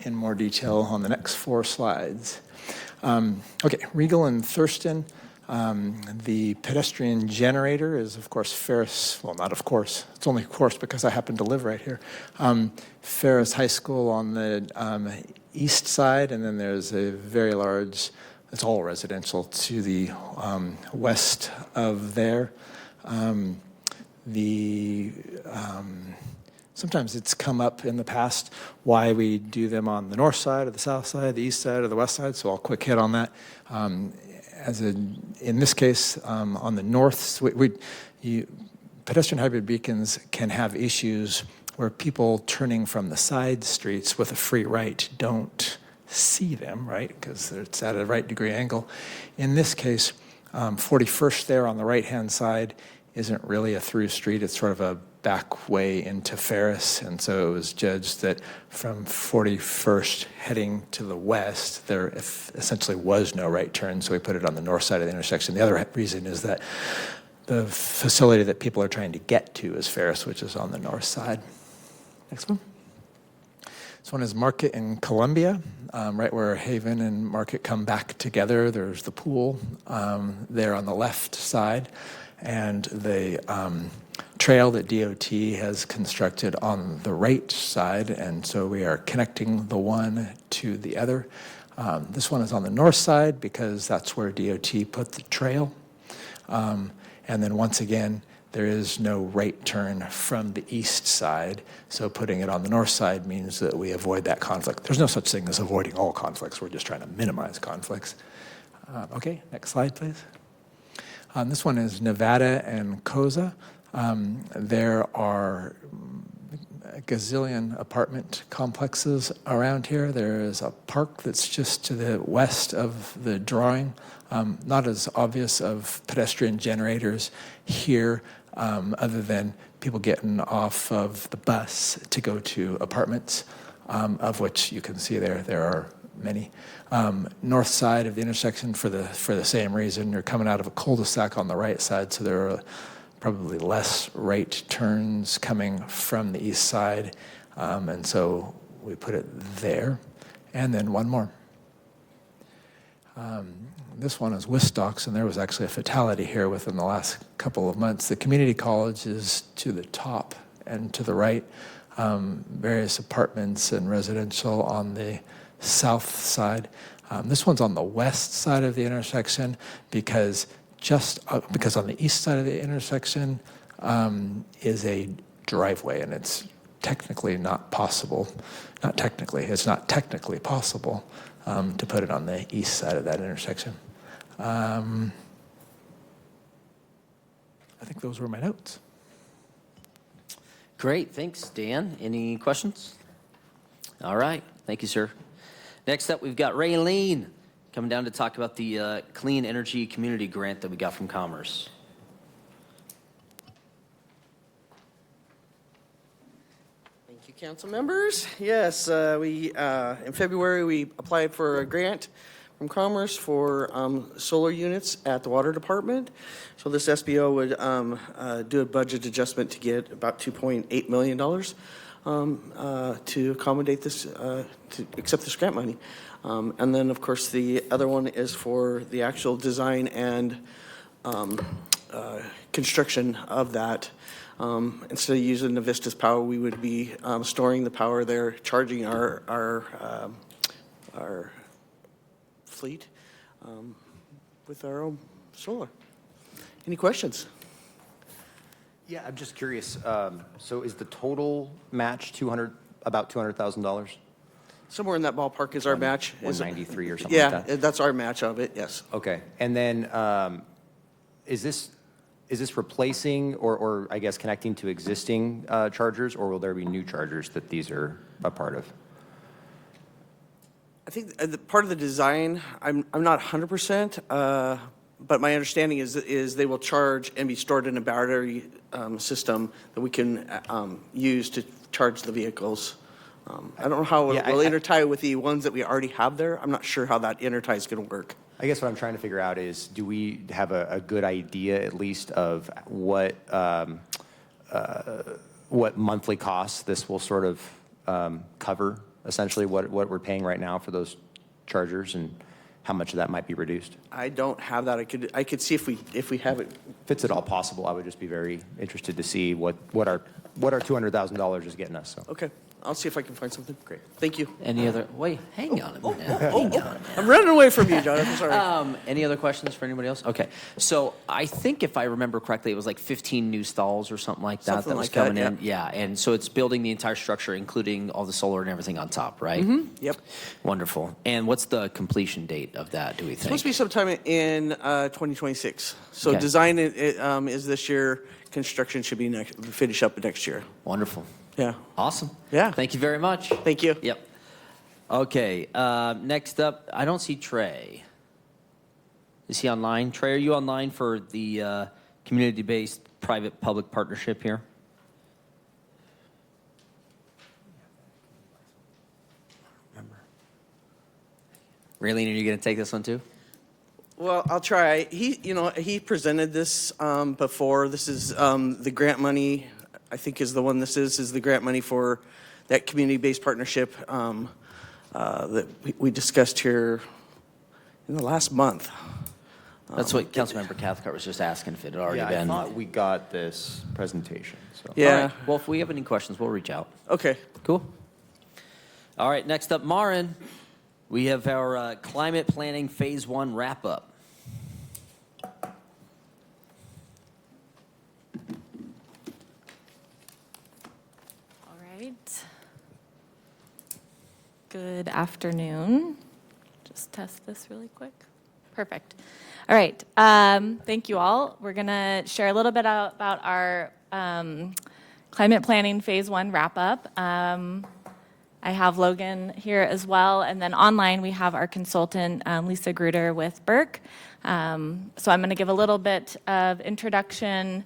in more detail on the next 4 slides. Okay, Regal and Thurston. The pedestrian generator is, of course, Ferris, well, not of course, it's only of course because I happen to live right here. Ferris High School on the east side, and then there's a very large, it's all residential to the west of there. Sometimes it's come up in the past why we do them on the north side or the south side, the east side or the west side, so I'll quick hit on that. In this case, on the north, pedestrian hybrid beacons can have issues where people turning from the side streets with a free right don't see them, right, because it's at a right degree angle. In this case, 41st there on the right-hand side isn't really a through street. It's sort of a back way into Ferris, and so it was judged that from 41st heading to the west, there essentially was no right turn, so we put it on the north side of the intersection. The other reason is that the facility that people are trying to get to is Ferris, which is on the north side. Next one. This one is Market in Columbia, right where Haven and Market come back together. There's the pool there on the left side, and the trail that DOT has constructed on the right side, and so we are connecting the one to the other. This one is on the north side because that's where DOT put the trail. And then once again, there is no right turn from the east side, so putting it on the north side means that we avoid that conflict. There's no such thing as avoiding all conflicts. We're just trying to minimize conflicts. Okay, next slide, please. This one is Nevada and Koza. There are a gazillion apartment complexes around here. There is a park that's just to the west of the drawing, not as obvious of pedestrian generators here, other than people getting off of the bus to go to apartments, of which you can see there are many. North side of the intersection for the same reason. You're coming out of a cul-de-sac on the right side, so there are probably less right turns coming from the east side, and so we put it there. And then one more. This one is Wistocks, and there was actually a fatality here within the last couple of months. The community college is to the top and to the right. Various apartments and residential on the south side. This one's on the west side of the intersection because on the east side of the intersection is a driveway, and it's technically not possible. It's not technically possible to put it on the east side of that intersection. I think those were my notes. Great, thanks, Dan. Any questions? All right, thank you, sir. Next up, we've got Raylene coming down to talk about the Clean Energy Community Grant that we got from Commerce. Thank you, council members. Yes, in February, we applied for a grant from Commerce for solar units at the water department. So this SBO would do a budget adjustment to get about $2.8 million to accommodate this, to accept this grant money. And then, of course, the other one is for the actual design and construction of that. Instead of using the Vistas power, we would be storing the power there, charging our fleet with our own solar. Any questions? Yeah, I'm just curious. So is the total match about $200,000? Somewhere in that ballpark is our match. 193 or something like that? Yeah, that's our match of it, yes. Okay, and then is this replacing or I guess connecting to existing chargers, or will there be new chargers that these are a part of? I think part of the design, I'm not 100%, but my understanding is they will charge and be stored in a battery system that we can use to charge the vehicles. I don't know how it will intertie with the ones that we already have there. I'm not sure how that intertie is going to work. I guess what I'm trying to figure out is, do we have a good idea at least of what monthly costs this will sort of cover, essentially what we're paying right now for those chargers, and how much of that might be reduced? I don't have that. I could see if we have it. If it's at all possible, I would just be very interested to see what our $200,000 is getting us. So. Okay. I'll see if I can find something. Great. Thank you. Any other, wait, hang on a minute. Hang on a minute. I'm running away from you, Jonathan, sorry. Any other questions for anybody else? Okay, so I think if I remember correctly, it was like 15 new stalls or something like that Something that was like that, coming in. Yeah, and so it's building the entire structure, including all the solar and everything on top, right? Yep. Wonderful. And what's the completion date of that, do we It's think? supposed to be sometime in 2026. So Okay. design is this year. Construction should be finish up next year. Wonderful. Yeah. Awesome. Yeah. Thank you very much. Thank you. Yep. Okay, next up, I don't see Trey. Is he online? Trey, are you online for the community-based private-public partnership here? Raylene, are you going to take this one too? Well, I'll try. He presented this before. This is the grant money, I think is the one this is the grant money for that community-based partnership that we discussed here in the last month. That's what Councilmember Cathcart was just asking, if it had already Yeah, been. I thought we got this presentation. So. Yeah. All right. Well, if we have any questions, we'll reach out. Okay. Cool. All right, next up, Marin. We have our climate planning phase 1 wrap-up. All right. Good afternoon. Just test this really quick. Perfect. All right. Thank you all. We're going to share a little bit about our climate planning phase 1 wrap up. I have Logan here as well. And then online, we have our consultant, Lisa Gruder with Burke. So I'm going to give a little bit of introduction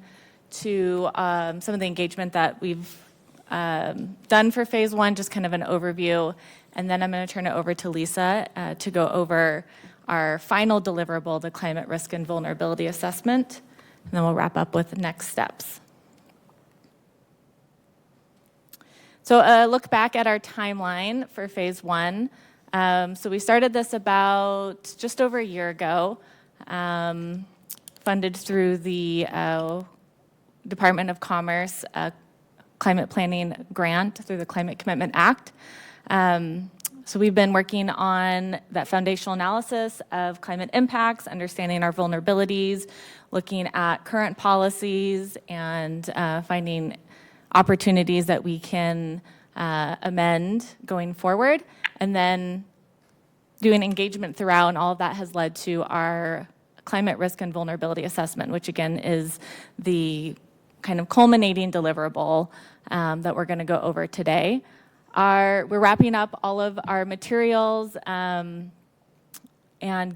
to some of the engagement that we've done for phase 1, just kind of an overview. And then I'm going to turn it over to Lisa to go over our final deliverable, the climate risk and vulnerability assessment. And then we'll wrap up with the next steps. So a look back at our timeline for phase 1. So we started this about just over a year ago, funded through the Department of Commerce climate planning grant through the Climate Commitment Act. So we've been working on that foundational analysis of climate impacts, understanding our vulnerabilities, looking at current policies, and finding opportunities that we can amend going forward, and then doing engagement throughout, and all of that has led to our climate risk and vulnerability assessment, which again is the kind of culminating deliverable that we're going to go over today. We're wrapping up all of our materials and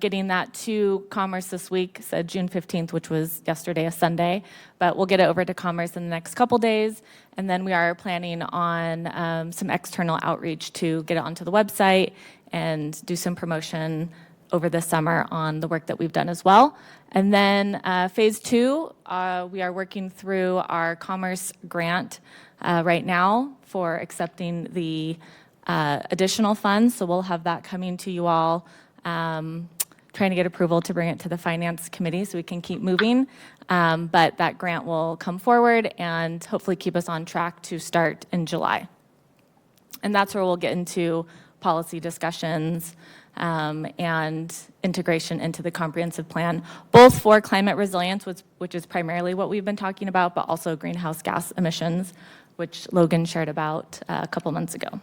getting that to Commerce this week, said June 15th, which was yesterday, a Sunday. But we'll get it over to Commerce in the next couple days. And then we are planning on some external outreach to get it onto the website and do some promotion over the summer on the work that we've done as well. And then phase 2, we are working through our Commerce grant right now for accepting the additional funds. So we'll have that coming to you all, trying to get approval to bring it to the Finance Committee so we can keep moving. But that grant will come forward and hopefully keep us on track to start in July. And that's where we'll get into policy discussions and integration into the comprehensive plan, both for climate resilience, which is primarily what we've been talking about, but also greenhouse gas emissions, which Logan shared about a couple months ago.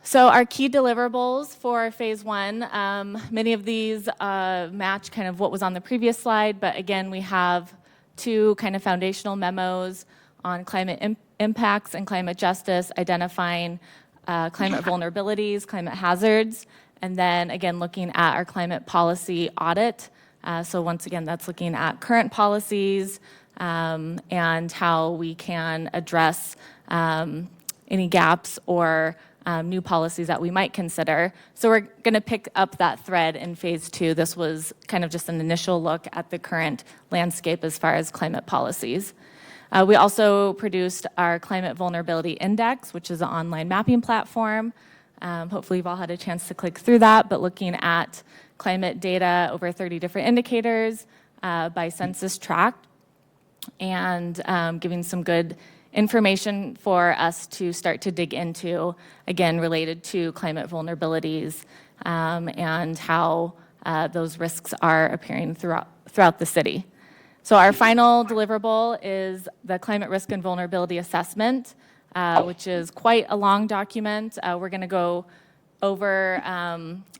So our key deliverables for phase 1, many of these match kind of what was on the previous slide, but again, we have 2 kind of foundational memos on climate impacts and climate justice, identifying climate vulnerabilities, climate hazards, and then again, looking at our climate policy audit. So once again, that's looking at current policies and how we can address any gaps or new policies that we might consider. So we're going to pick up that thread in phase 2. This was kind of just an initial look at the current landscape as far as climate policies. We also produced our Climate Vulnerability Index, which is an online mapping platform. Hopefully you've all had a chance to click through that, but looking at climate data, over 30 different indicators by census tract, and giving some good information for us to start to dig into, again, related to climate vulnerabilities and how those risks are appearing throughout the city. So our final deliverable is the Climate Risk and Vulnerability Assessment, which is quite a long document. We're going to go over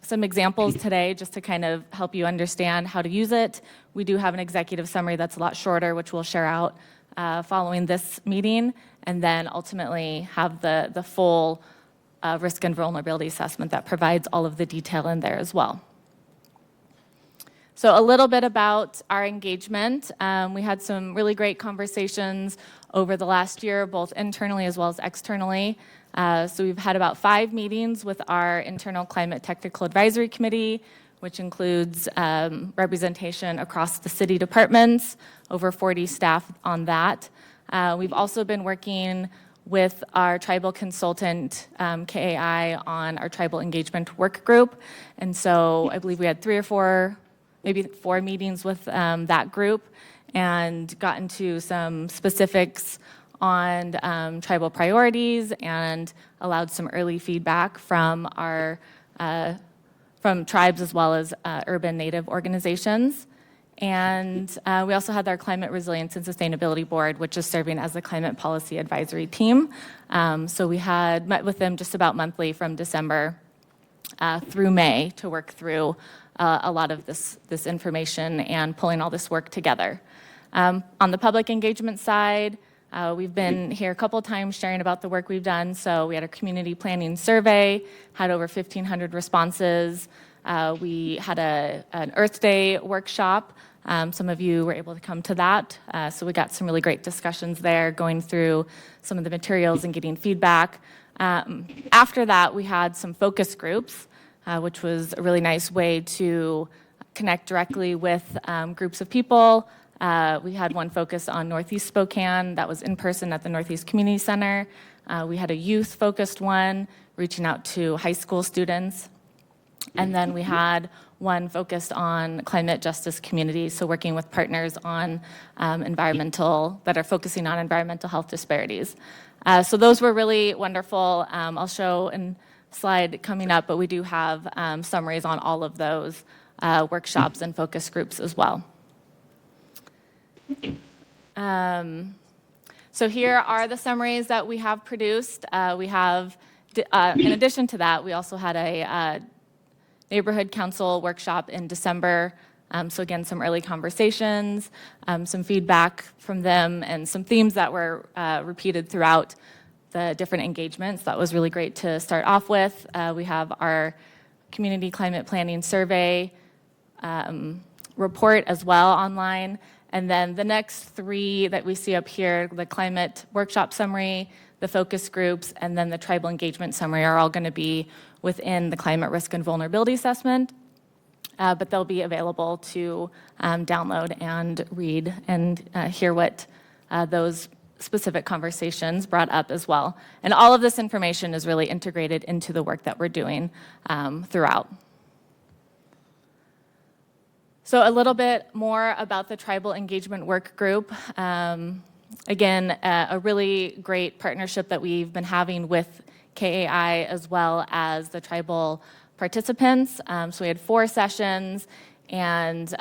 some examples today just to kind of help you understand how to use it. We do have an executive summary that's a lot shorter, which we'll share out following this meeting, and then ultimately have the full risk and vulnerability assessment that provides all of the detail in there as well. So a little bit about our engagement. We had some really great conversations over the last year, both internally as well as externally. So we've had about 5 meetings with our internal Climate Technical Advisory Committee, which includes representation across the city departments, over 40 staff on that. We've also been working with our tribal consultant, KAI, on our tribal engagement work group. And so I believe we had 3 or 4, maybe 4 meetings with that group and got into some specifics on tribal priorities and allowed some early feedback from our from tribes as well as urban native organizations. And we also had our Climate Resilience and Sustainability Board, which is serving as the Climate Policy Advisory Team. So we had met with them just about monthly from December through May to work through a lot of this information and pulling all this work together. On the public engagement side, we've been here a couple times sharing about the work we've done. So we had a community planning survey, had over 1,500 responses. We had an Earth Day workshop. Some of you were able to come to that. So we got some really great discussions there, going through some of the materials and getting feedback. After that, we had some focus groups, which was a really nice way to connect directly with groups of people. We had one focus on Northeast Spokane that was in person at the Northeast Community Center. We had a youth-focused one, reaching out to high school students. And then we had one focused on climate justice communities, so working with partners on that are focusing on environmental health disparities. So those were really wonderful. I'll show a slide coming up, but we do have summaries on all of those workshops and focus groups as well. So here are the summaries that we have produced. We have, in addition to that, we also had a neighborhood council workshop in December. So again, some early conversations, some feedback from them, and some themes that were repeated throughout the different engagements. That was really great to start off with. We have our community climate planning survey report as well online. And then the next three that we see up here, the climate workshop summary, the focus groups, and then the tribal engagement summary are all going to be within the climate risk and vulnerability assessment. But they'll be available to download and read and hear what those specific conversations brought up as well. And all of this information is really integrated into the work that we're doing throughout. So a little bit more about the Tribal Engagement Work Group. Again, a really great partnership that we've been having with KAI as well as the tribal participants. So we had 4 sessions, and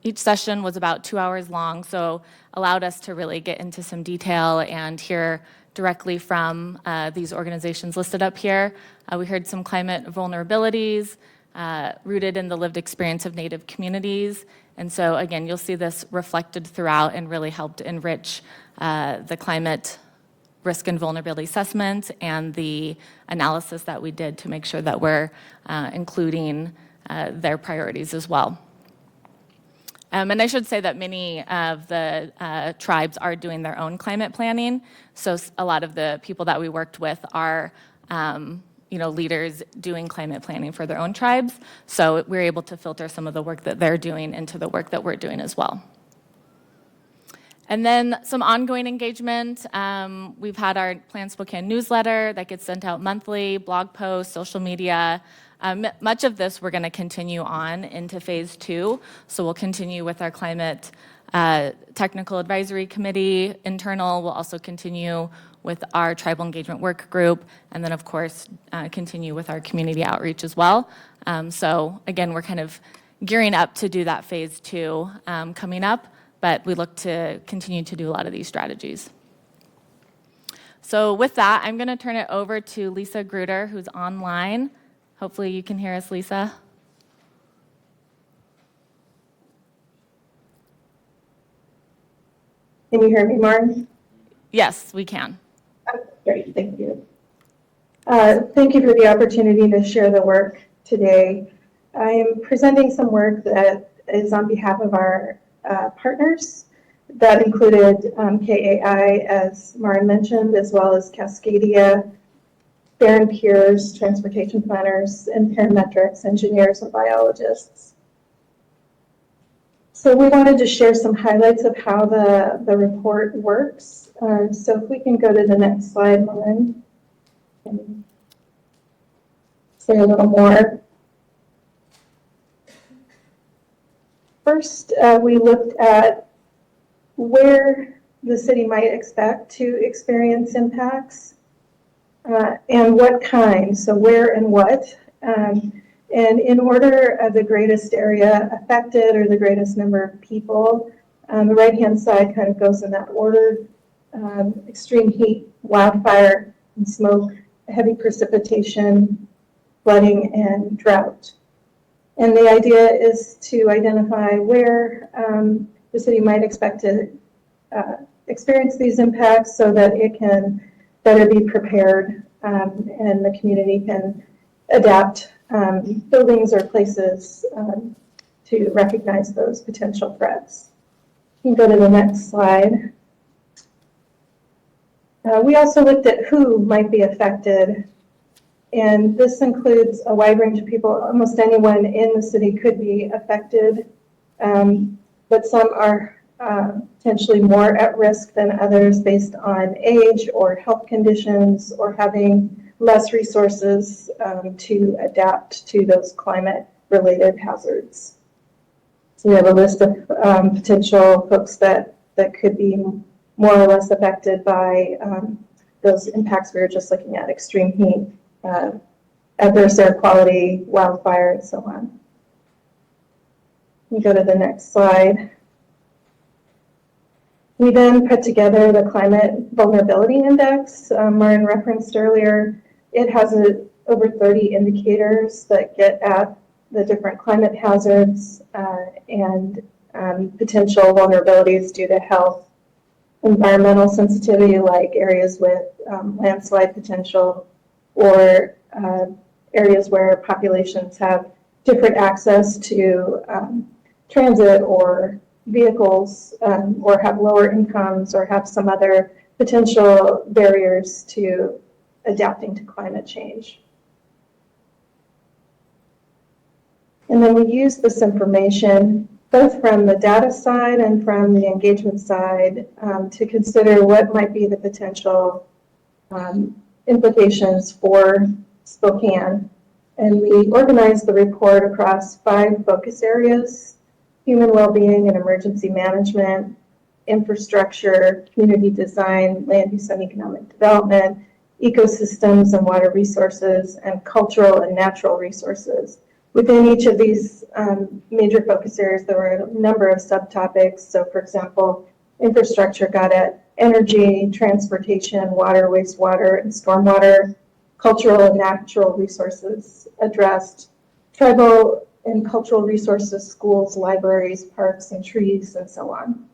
each session was about 2 hours long, so allowed us to really get into some detail and hear directly from these organizations listed up here. We heard some climate vulnerabilities, rooted in the lived experience of Native communities. And so again, you'll see this reflected throughout and really helped enrich the climate risk and vulnerability assessment and the analysis that we did to make sure that we're including their priorities as well. And I should say that many of the tribes are doing their own climate planning. So a lot of the people that we worked with are leaders doing climate planning for their own tribes. So we're able to filter some of the work that they're doing into the work that we're doing as well. And then some ongoing engagement. We've had our Plan Spokane newsletter that gets sent out monthly, blog posts, social media. Much of this we're going to continue on into phase 2. So we'll continue with our climate technical advisory committee internal. We'll also continue with our tribal engagement work group, and then of course continue with our community outreach as well. So again, we're kind of gearing up to do that phase 2 coming up, but we look to continue to do a lot of these strategies. So with that, I'm going to turn it over to Lisa Gruder, who's online. Hopefully you can hear us, Lisa. Can you hear me, Martin? Yes, we can. Oh, great, thank you. Thank you for the opportunity to share the work today. I am presenting some work that is on behalf of our partners. That included KAI, as Maren mentioned, as well as Cascadia, Barron Peers, transportation planners, and parametrics, engineers, and biologists. So we wanted to share some highlights of how the report works. So if we can go to the next slide, Lauren, and say a little more. First, we looked at where the city might expect to experience impacts and what kind, so where and what. And in order of the greatest area affected or the greatest number of people, the right-hand side kind of goes in that order. Extreme heat, wildfire, and smoke, heavy precipitation, flooding, and drought. And the idea is to identify where the city might expect to experience these impacts so that it can better be prepared and the community can adapt buildings or places to recognize those potential threats. You can go to the next slide. We also looked at who might be affected, and this includes a wide range of people. Almost anyone in the city could be affected, but some are potentially more at risk than others based on age or health conditions or having less resources to adapt to those climate-related hazards. So we have a list of potential folks that could be more or less affected by those impacts we were just looking at: extreme heat, adverse air quality, wildfire, and so on. We go to the next slide. We then put together the Climate Vulnerability Index. Marin referenced earlier. It has over 30 indicators that get at the different climate hazards and potential vulnerabilities due to health, environmental sensitivity, like areas with landslide potential, or areas where populations have different access to transit or vehicles, or have lower incomes, or have some other potential barriers to adapting to climate change. And then we use this information both from the data side and from the engagement side to consider what might be the potential implications for Spokane. And we organized the report across 5 focus areas: human well-being and emergency management, infrastructure, community design, land use and economic development, ecosystems and water resources, and cultural and natural resources. Within each of these major focus areas, there were a number of subtopics. So, for example, infrastructure got at energy, transportation, water, wastewater, and stormwater. Cultural and natural resources addressed tribal and cultural resources, schools, libraries, parks, and trees, and so on.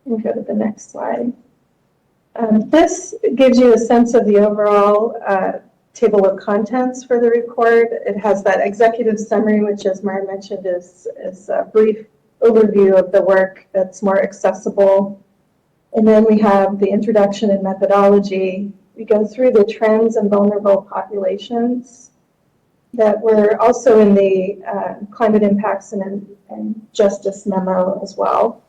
And go to the next slide. This gives you a sense of the overall table of contents for the report. It has that executive summary, which, as Mara mentioned, is a brief overview of the work that's more accessible. And then we have the introduction and methodology. We go through the trends in vulnerable populations that were also in the climate impacts and justice memo as well.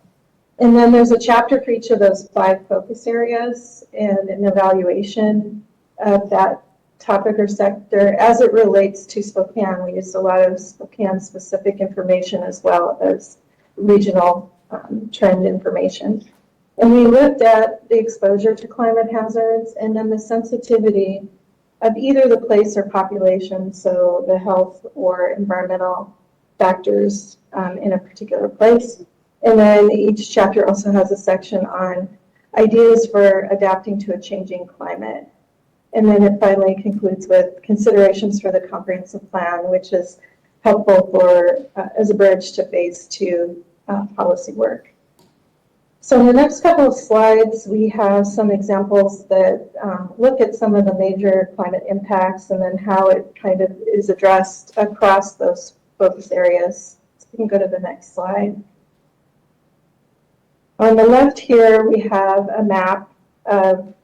And then there's a chapter for each of those 5 focus areas and an evaluation of that topic or sector as it relates to Spokane. We used a lot of Spokane-specific information as well as regional trend information. And we looked at the exposure to climate hazards and then the sensitivity of either the place or population, so the health or environmental factors in a particular place. And then each chapter also has a section on ideas for adapting to a changing climate. And then it finally concludes with considerations for the comprehensive plan, which is helpful for as a bridge to phase 2 policy work. So in the next couple of slides, we have some examples that look at some of the major climate impacts and then how it kind of is addressed across those focus areas. So we can go to the next slide. On the left here, we have a map of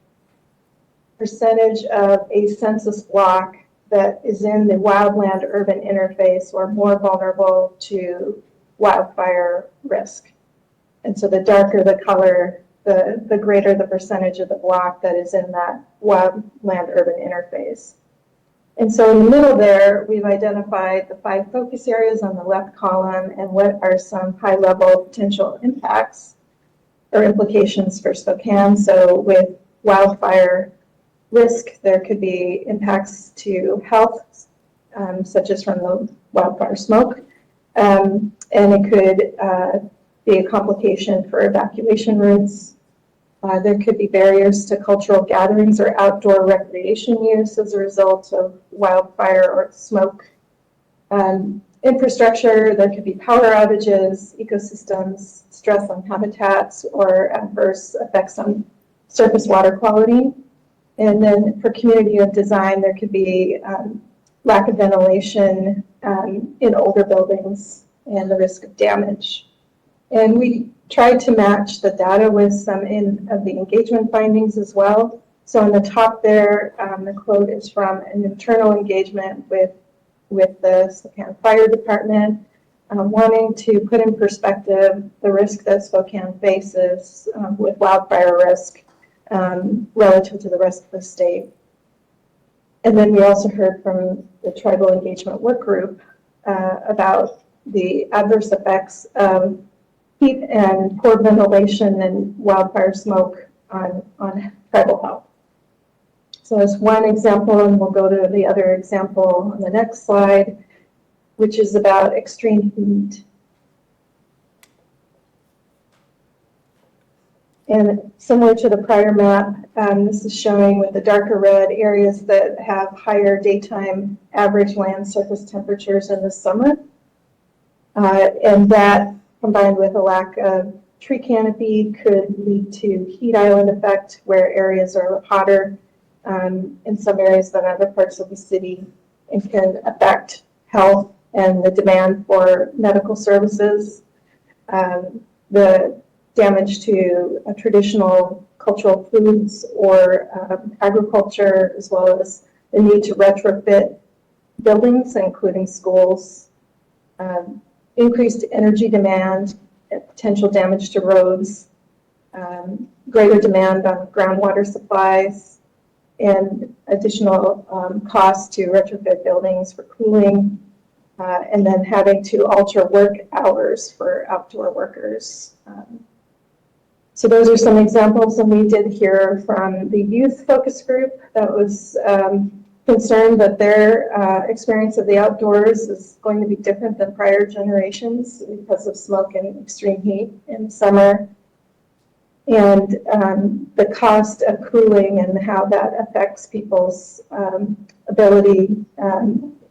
percentage of a census block that is in the wildland-urban interface or more vulnerable to wildfire risk. And so the darker the color, the greater the percentage of the block that is in that wildland-urban interface. And so in the middle there, we've identified the 5 focus areas on the left column and what are some high-level potential impacts or implications for Spokane. So with wildfire risk, there could be impacts to health, such as from the wildfire smoke, and it could be a complication for evacuation routes. There could be barriers to cultural gatherings or outdoor recreation use as a result of wildfire or smoke Infrastructure, there could be power outages, ecosystems, stress on habitats, or adverse effects on surface water quality. And then for community of design, there could be lack of ventilation in older buildings and the risk of damage. And we tried to match the data with some of the engagement findings as well. So on the top there, the quote is from an internal engagement with the Spokane Fire Department, wanting to put in perspective the risk that Spokane faces with wildfire risk relative to the rest of the state. And then we also heard from the Tribal Engagement Work Group about the adverse effects of heat and poor ventilation and wildfire smoke on tribal health. So as one example, and we'll go to the other example on the next slide, which is about extreme heat. And similar to the prior map, this is showing with the darker red areas that have higher daytime average land surface temperatures in the summer. And that, combined with a lack of tree canopy, could lead to heat island effect, where areas are hotter in some areas than other parts of the city, and can affect health and the demand for medical services. The damage to traditional cultural foods or agriculture, as well as the need to retrofit buildings, including schools, increased energy demand, potential damage to roads, greater demand on groundwater supplies, and additional costs to retrofit buildings for cooling, and then having to alter work hours for outdoor workers. So those are some examples, and we did hear from the youth focus group that was concerned that their experience of the outdoors is going to be different than prior generations because of smoke and extreme heat in the summer. And the cost of cooling and how that affects people's ability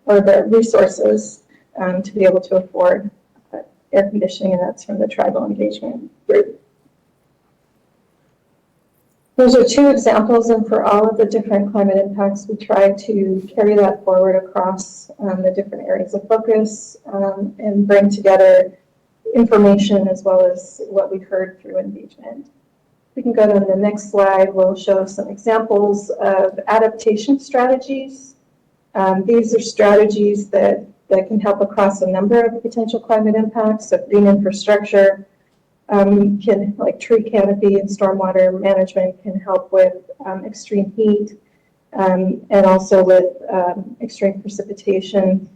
or the resources to be able to afford air conditioning, and that's from the Tribal Engagement Group. Those are two examples, and for all of the different climate impacts, we try to carry that forward across the different areas of focus and bring together information as well as what we heard through engagement. We can go to the next slide. We'll show some examples of adaptation strategies. These are strategies that can help across a number of potential climate impacts. So green infrastructure can, like tree canopy and stormwater management, can help with extreme heat and also with extreme precipitation,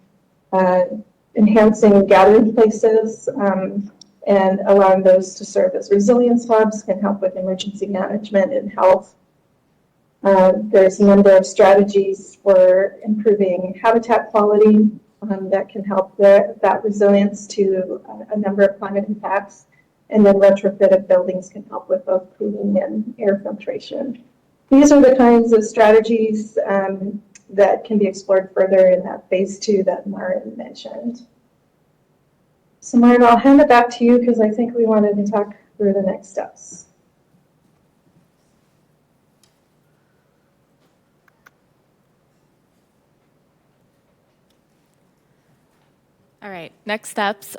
enhancing gathering places and allowing those to serve as resilience hubs can help with emergency management and health. There's a number of strategies for improving habitat quality that can help that resilience to a number of climate impacts. And then retrofit of buildings can help with both cooling and air filtration. These are the kinds of strategies that can be explored further in that phase 2 that Marin mentioned. So Marin, I'll hand it back to you because I think we wanted to talk through the next steps. All right, next steps,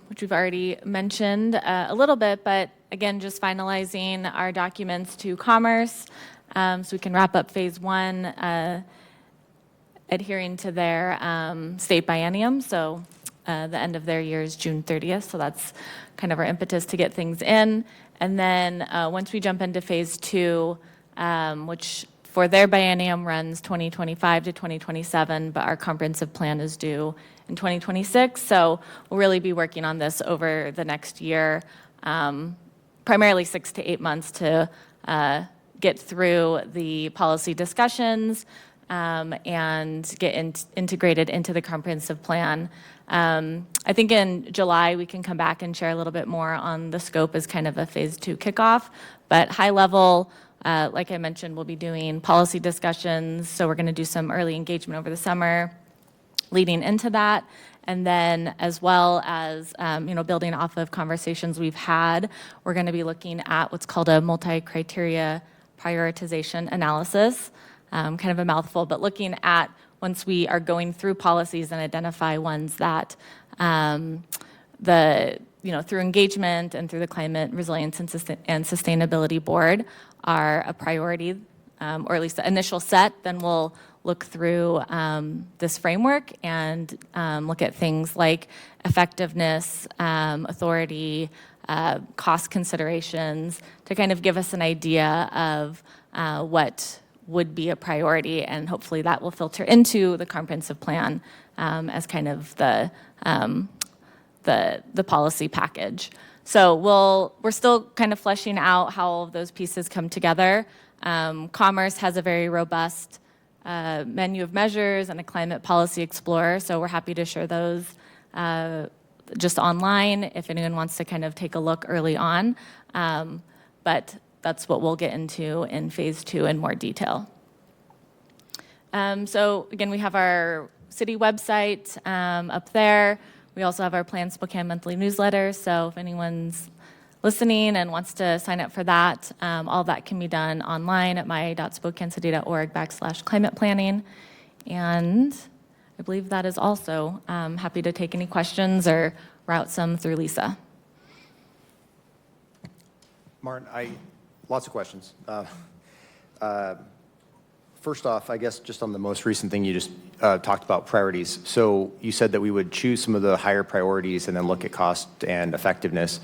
which we've already mentioned a little bit, but again, just finalizing our documents to Commerce so we can wrap up phase 1, adhering to their state biennium. So the end of their year is June 30th, so that's kind of our impetus to get things in. And then once we jump into phase 2, which for their biennium runs 2025 to 2027, but our comprehensive plan is due in 2026. So we'll really be working on this over the next year, primarily 6 to 8 months to get through the policy discussions and get integrated into the comprehensive plan. I think in July we can come back and share a little bit more on the scope as kind of a phase 2 kickoff, but high level, like I mentioned, we'll be doing policy discussions. So we're going to do some early engagement over the summer, leading into that. And then as well as, building off of conversations we've had, we're going to be looking at what's called a multi-criteria prioritization analysis, kind of a mouthful, but looking at once we are going through policies and identify ones that through engagement and through the Climate Resilience and Sustainability Board are a priority, or at least the initial set, then we'll look through this framework and look at things like effectiveness, authority, cost considerations to kind of give us an idea of what would be a priority, and hopefully that will filter into the comprehensive plan as kind of the policy package. So we're still kind of fleshing out how all of those pieces come together. Commerce has a very robust menu of measures and a climate policy explorer, so we're happy to share those just online if anyone wants to kind of take a look early on. But that's what we'll get into in phase 2 in more detail. So again, we have our city website up there. We also have our Plan Spokane monthly newsletter, so if anyone's listening and wants to sign up for that, all that can be done online at my.spokanecity.org/climate planning. And I believe that is also happy to take any questions or route some through Lisa. Martin, lots of questions. First off, I guess just on the most recent thing you just talked about, priorities. So you said that we would choose some of the higher priorities and then look at cost and effectiveness.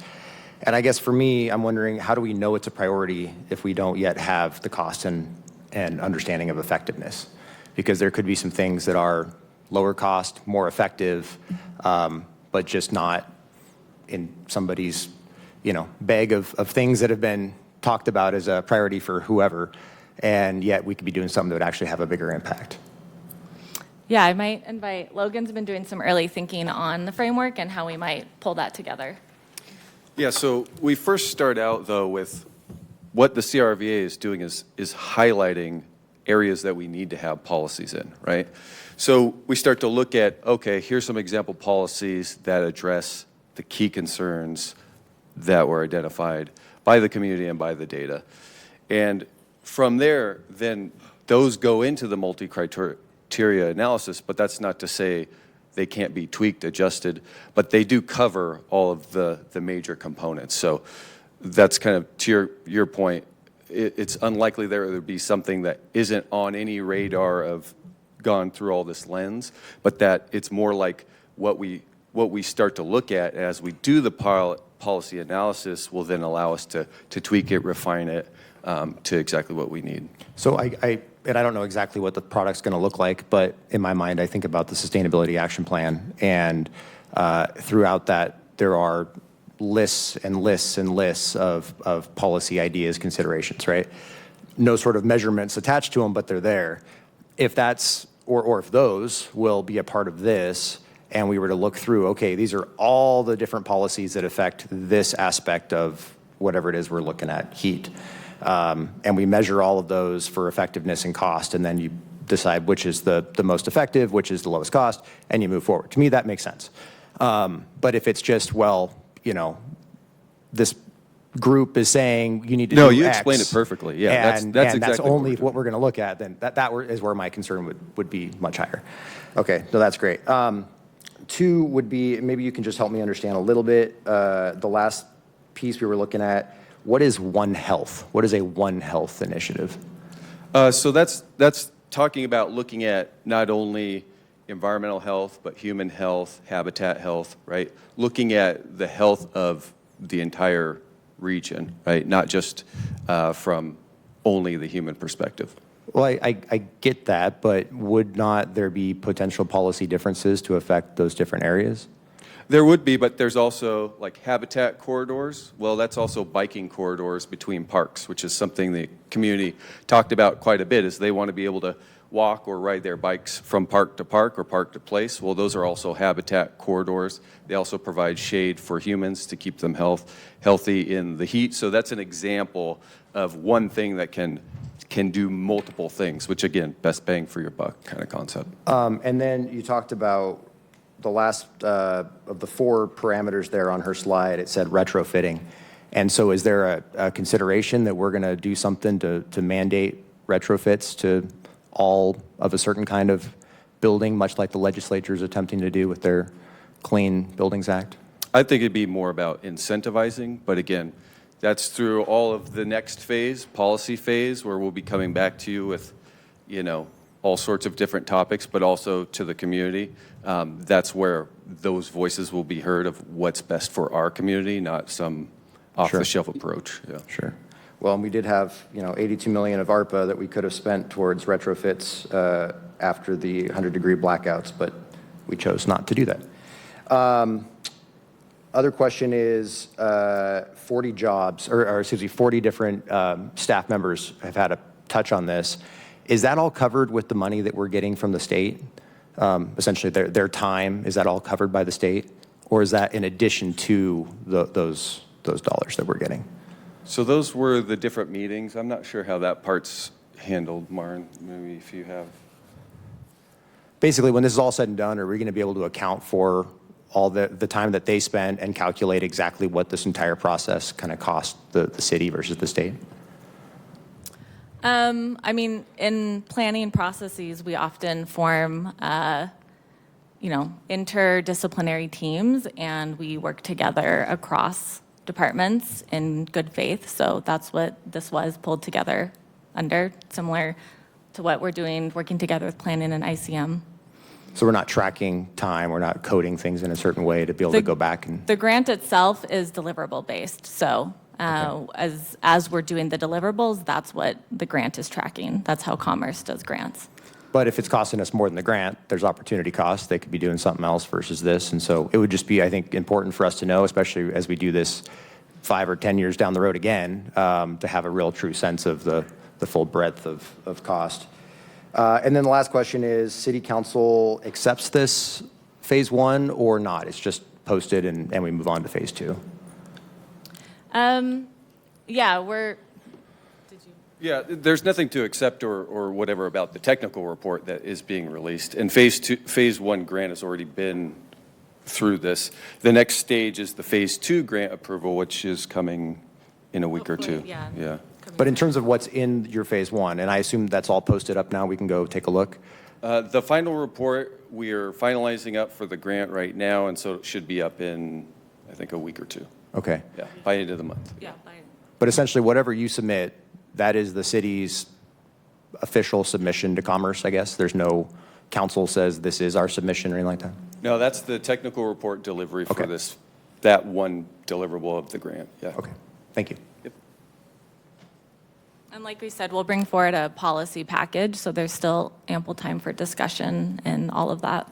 And I guess for me, I'm wondering, how do we know it's a priority if we don't yet have the cost and understanding of effectiveness? Because there could be some things that are lower cost, more effective, but just not in somebody's, bag of things that have been talked about as a priority for whoever, and yet we could be doing something that would actually have a bigger impact. Yeah, I might invite, Logan's been doing some early thinking on the framework and how we might pull that together. Yeah, so we first start out, though, with what the CRVA is doing is highlighting areas that we need to have policies in, right? So we start to look at, okay, here's some example policies that address the key concerns that were identified by the community and by the data. And from there, then those go into the multi-criteria analysis, but that's not to say they can't be tweaked, adjusted, but they do cover all of the major components. So that's kind of to your point. It's unlikely there would be something that isn't on any radar of gone through all this lens, but that it's more like what we start to look at as we do the policy analysis will then allow us to tweak it, refine it to exactly what we need. So I don't know exactly what the product's going to look like, but in my mind, I think about the Sustainability Action Plan, and throughout that, there are lists and lists and lists of policy ideas, considerations, right? No sort of measurements attached to them, but they're there. If that's, or if those will be a part of this, and we were to look through, okay, these are all the different policies that affect this aspect of whatever it is we're looking at, heat. And we measure all of those for effectiveness and cost, and then you decide which is the most effective, which is the lowest cost, and you move forward. To me, that makes sense. But if it's just, this group is saying you need to do X. No, you explained it perfectly. Yeah, that's exactly that's only what we're going to look at, then that is where my concern would be much higher. Okay, so that's great. 2 would be, maybe you can just help me understand a little bit, the last piece we were looking at. What is One Health? What is a One Health initiative? So that's talking about looking at not only environmental health, but human health, habitat health, right? Looking at the health of the entire region, right? Not just from only the human perspective. Well, I get that, but would not there be potential policy differences to affect those different areas? There would be, but there's also like habitat corridors. Well, that's also biking corridors between parks, which is something the community talked about quite a bit, is they want to be able to walk or ride their bikes from park to park or park to place. Well, those are also habitat corridors. They also provide shade for humans to keep them healthy in the heat. So that's an example of one thing that can can do multiple things, which again, best bang for your buck kind of concept. And then you talked about the last of the 4 parameters there on her slide. It said retrofitting. And so is there a consideration that we're going to do something to mandate retrofits to all of a certain kind of building, much like the legislature is attempting to do with their Clean Buildings Act? I think it'd be more about incentivizing, but again, that's through all of the next phase, policy phase, where we'll be coming back to you with, all sorts of different topics, but also to the community. That's where those voices will be heard of what's best for our community, not some off-the-shelf approach. Yeah. Sure. Well, and we did have, $82 million of ARPA that we could have spent towards retrofits after the 100-degree blackouts, but we chose not to do that. Other question is 40 jobs, or excuse me, 40 different staff members have had a touch on this. Is that all covered with the money that we're getting from the state? Essentially, their time, is that all covered by the state? Or is that in addition to those dollars that we're getting? So those were the different meetings. I'm not sure how that part's handled, Maren, maybe if you have. Basically, when this is all said and done, are we going to be able to account for all the time that they spent and calculate exactly what this entire process kind of cost the city versus the state? I mean, in planning processes, we often form, interdisciplinary teams, and we work together across departments in good faith. So that's what this was pulled together under, similar to what we're doing, working together with planning and ICM. So we're not tracking time, we're not coding things in a certain way to be able to go back and... The grant itself is deliverable based. So as we're doing the deliverables, that's what the grant is tracking. That's how Commerce does grants. But if it's costing us more than the grant, there's opportunity costs. They could be doing something else versus this. And so it would just be, I think, important for us to know, especially as we do this 5 or 10 years down the road again, to have a real true sense of the full breadth of cost. And then the last question is, City Council accepts this phase 1 or not? It's just posted and we move on to phase 2? Yeah, there's nothing to accept or whatever about the technical report that is being released. And phase 1 grant has already been through this. The next stage is the phase 2 grant approval, which is coming in a week or two. Yeah. But in terms of what's in your phase 1, and I assume that's all posted up now, we can go take a look? The final report, we are finalizing up for the grant right now, and so it should be up in, I think, a week or two. Okay. Yeah, by end of the month. Yeah. But essentially, whatever you submit, that is the city's official submission to Commerce, I guess? There's no council says this is our submission or anything like that? No, that's the technical report delivery for that one deliverable of the grant. Yeah. Okay. Thank you. Yep. And like we said, we'll bring forward a policy package, so there's still ample time for discussion and all of that.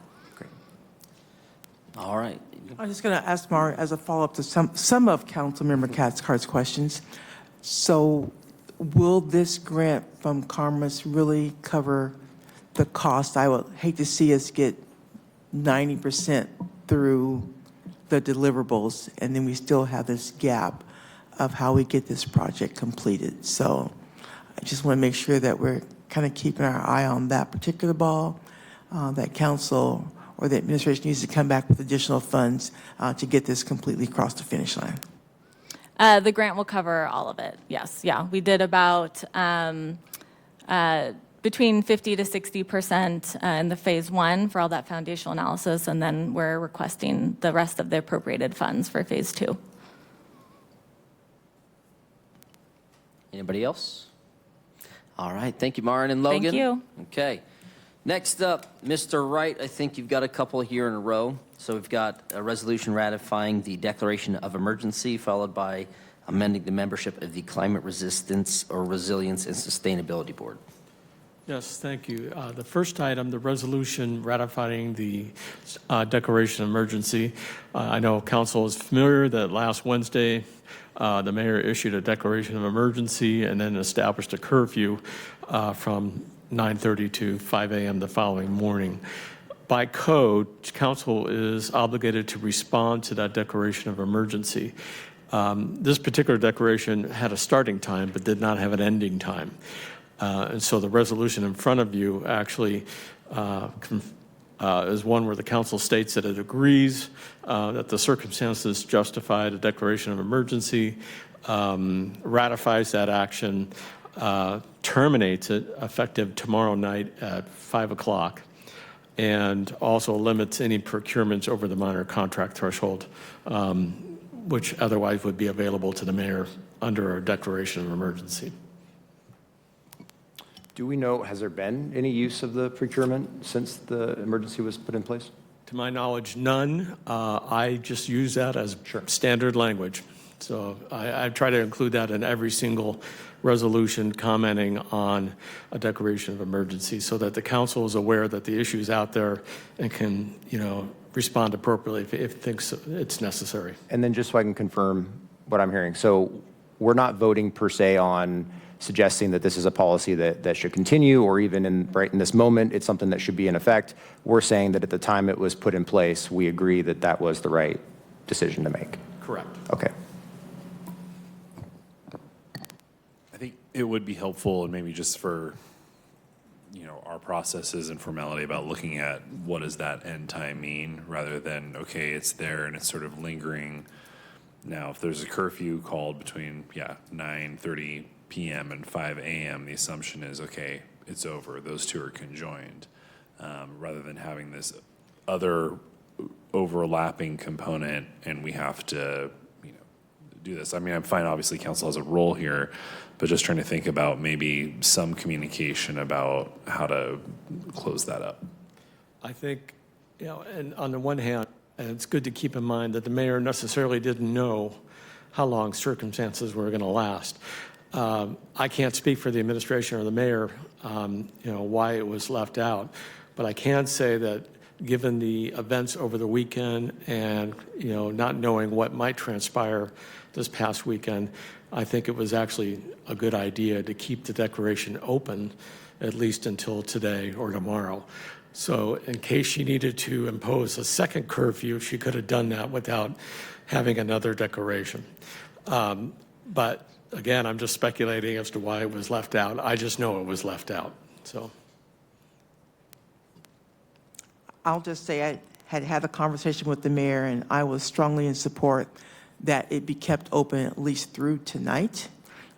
All right. I was just going to ask Mara, as a follow-up to some of Councilmember Cathcart's questions. So will this grant from Commerce really cover the cost? I would hate to see us get 90% through the deliverables, and then we still have this gap of how we get this project completed. So I just want to make sure that we're kind of keeping our eye on that particular ball, that council or the administration needs to come back with additional funds to get this completely across the finish line. The grant will cover all of it, yes. Yeah, we did about between 50 to 60% in the phase 1 for all that foundational analysis, and then we're requesting the rest of the appropriated funds for phase 2. Anybody else? All right, thank you, Maren and Logan. Thank you. Okay. Next up, Mr. Wright, I think you've got a couple here in a row. So we've got a resolution ratifying the declaration of emergency, followed by amending the membership of the Climate Resistance or Resilience and Sustainability Board. Yes, thank you. The first item, the resolution ratifying the declaration of emergency. I know council is familiar that last Wednesday, the mayor issued a declaration of emergency and then established a curfew from 9:30 to 5 a.m. the following morning. By code, council is obligated to respond to that declaration of emergency. This particular declaration had a starting time but did not have an ending time. And so the resolution in front of you actually is one where the council states that it agrees that the circumstances justify the declaration of emergency, ratifies that action, terminates it effective tomorrow night at 5 o'clock, and also limits any procurements over the minor contract threshold, which otherwise would be available to the mayor under a declaration of emergency. Do we know, has there been any use of the procurement since the emergency was put in place? To my knowledge, none. I just use that as standard language. So I try to include that in every single resolution commenting on a declaration of emergency so that the council is aware that the issue is out there and can, respond appropriately if it thinks it's necessary. And then just so I can confirm what I'm hearing. So we're not voting per se on suggesting that this is a policy that should continue, or even right in this moment, it's something that should be in effect. We're saying that at the time it was put in place, we agree that that was the right decision to make. Correct. Okay. I think it would be helpful, and maybe just for, our processes and formality about looking at what does that end time mean, rather than, okay, it's there and it's sort of lingering. Now, if there's a curfew called between, 9:30 p.m. and 5 a.m., the assumption is, okay, it's over. Those two are conjoined, rather than having this other overlapping component, and we have to, do this. I mean, I'm fine, obviously, council has a role here, but just trying to think about maybe some communication about how to close that up. I think, and on the one hand, and it's good to keep in mind that the mayor necessarily didn't know how long circumstances were going to last. I can't speak for the administration or the mayor, why it was left out, but I can say that given the events over the weekend and, not knowing what might transpire this past weekend, I think it was actually a good idea to keep the declaration open at least until today or tomorrow. So in case she needed to impose a second curfew, she could have done that without having another declaration. But again, I'm just speculating as to why it was left out. I just know it was left out, so. I'll just say I had a conversation with the mayor, and I was strongly in support that it be kept open at least through tonight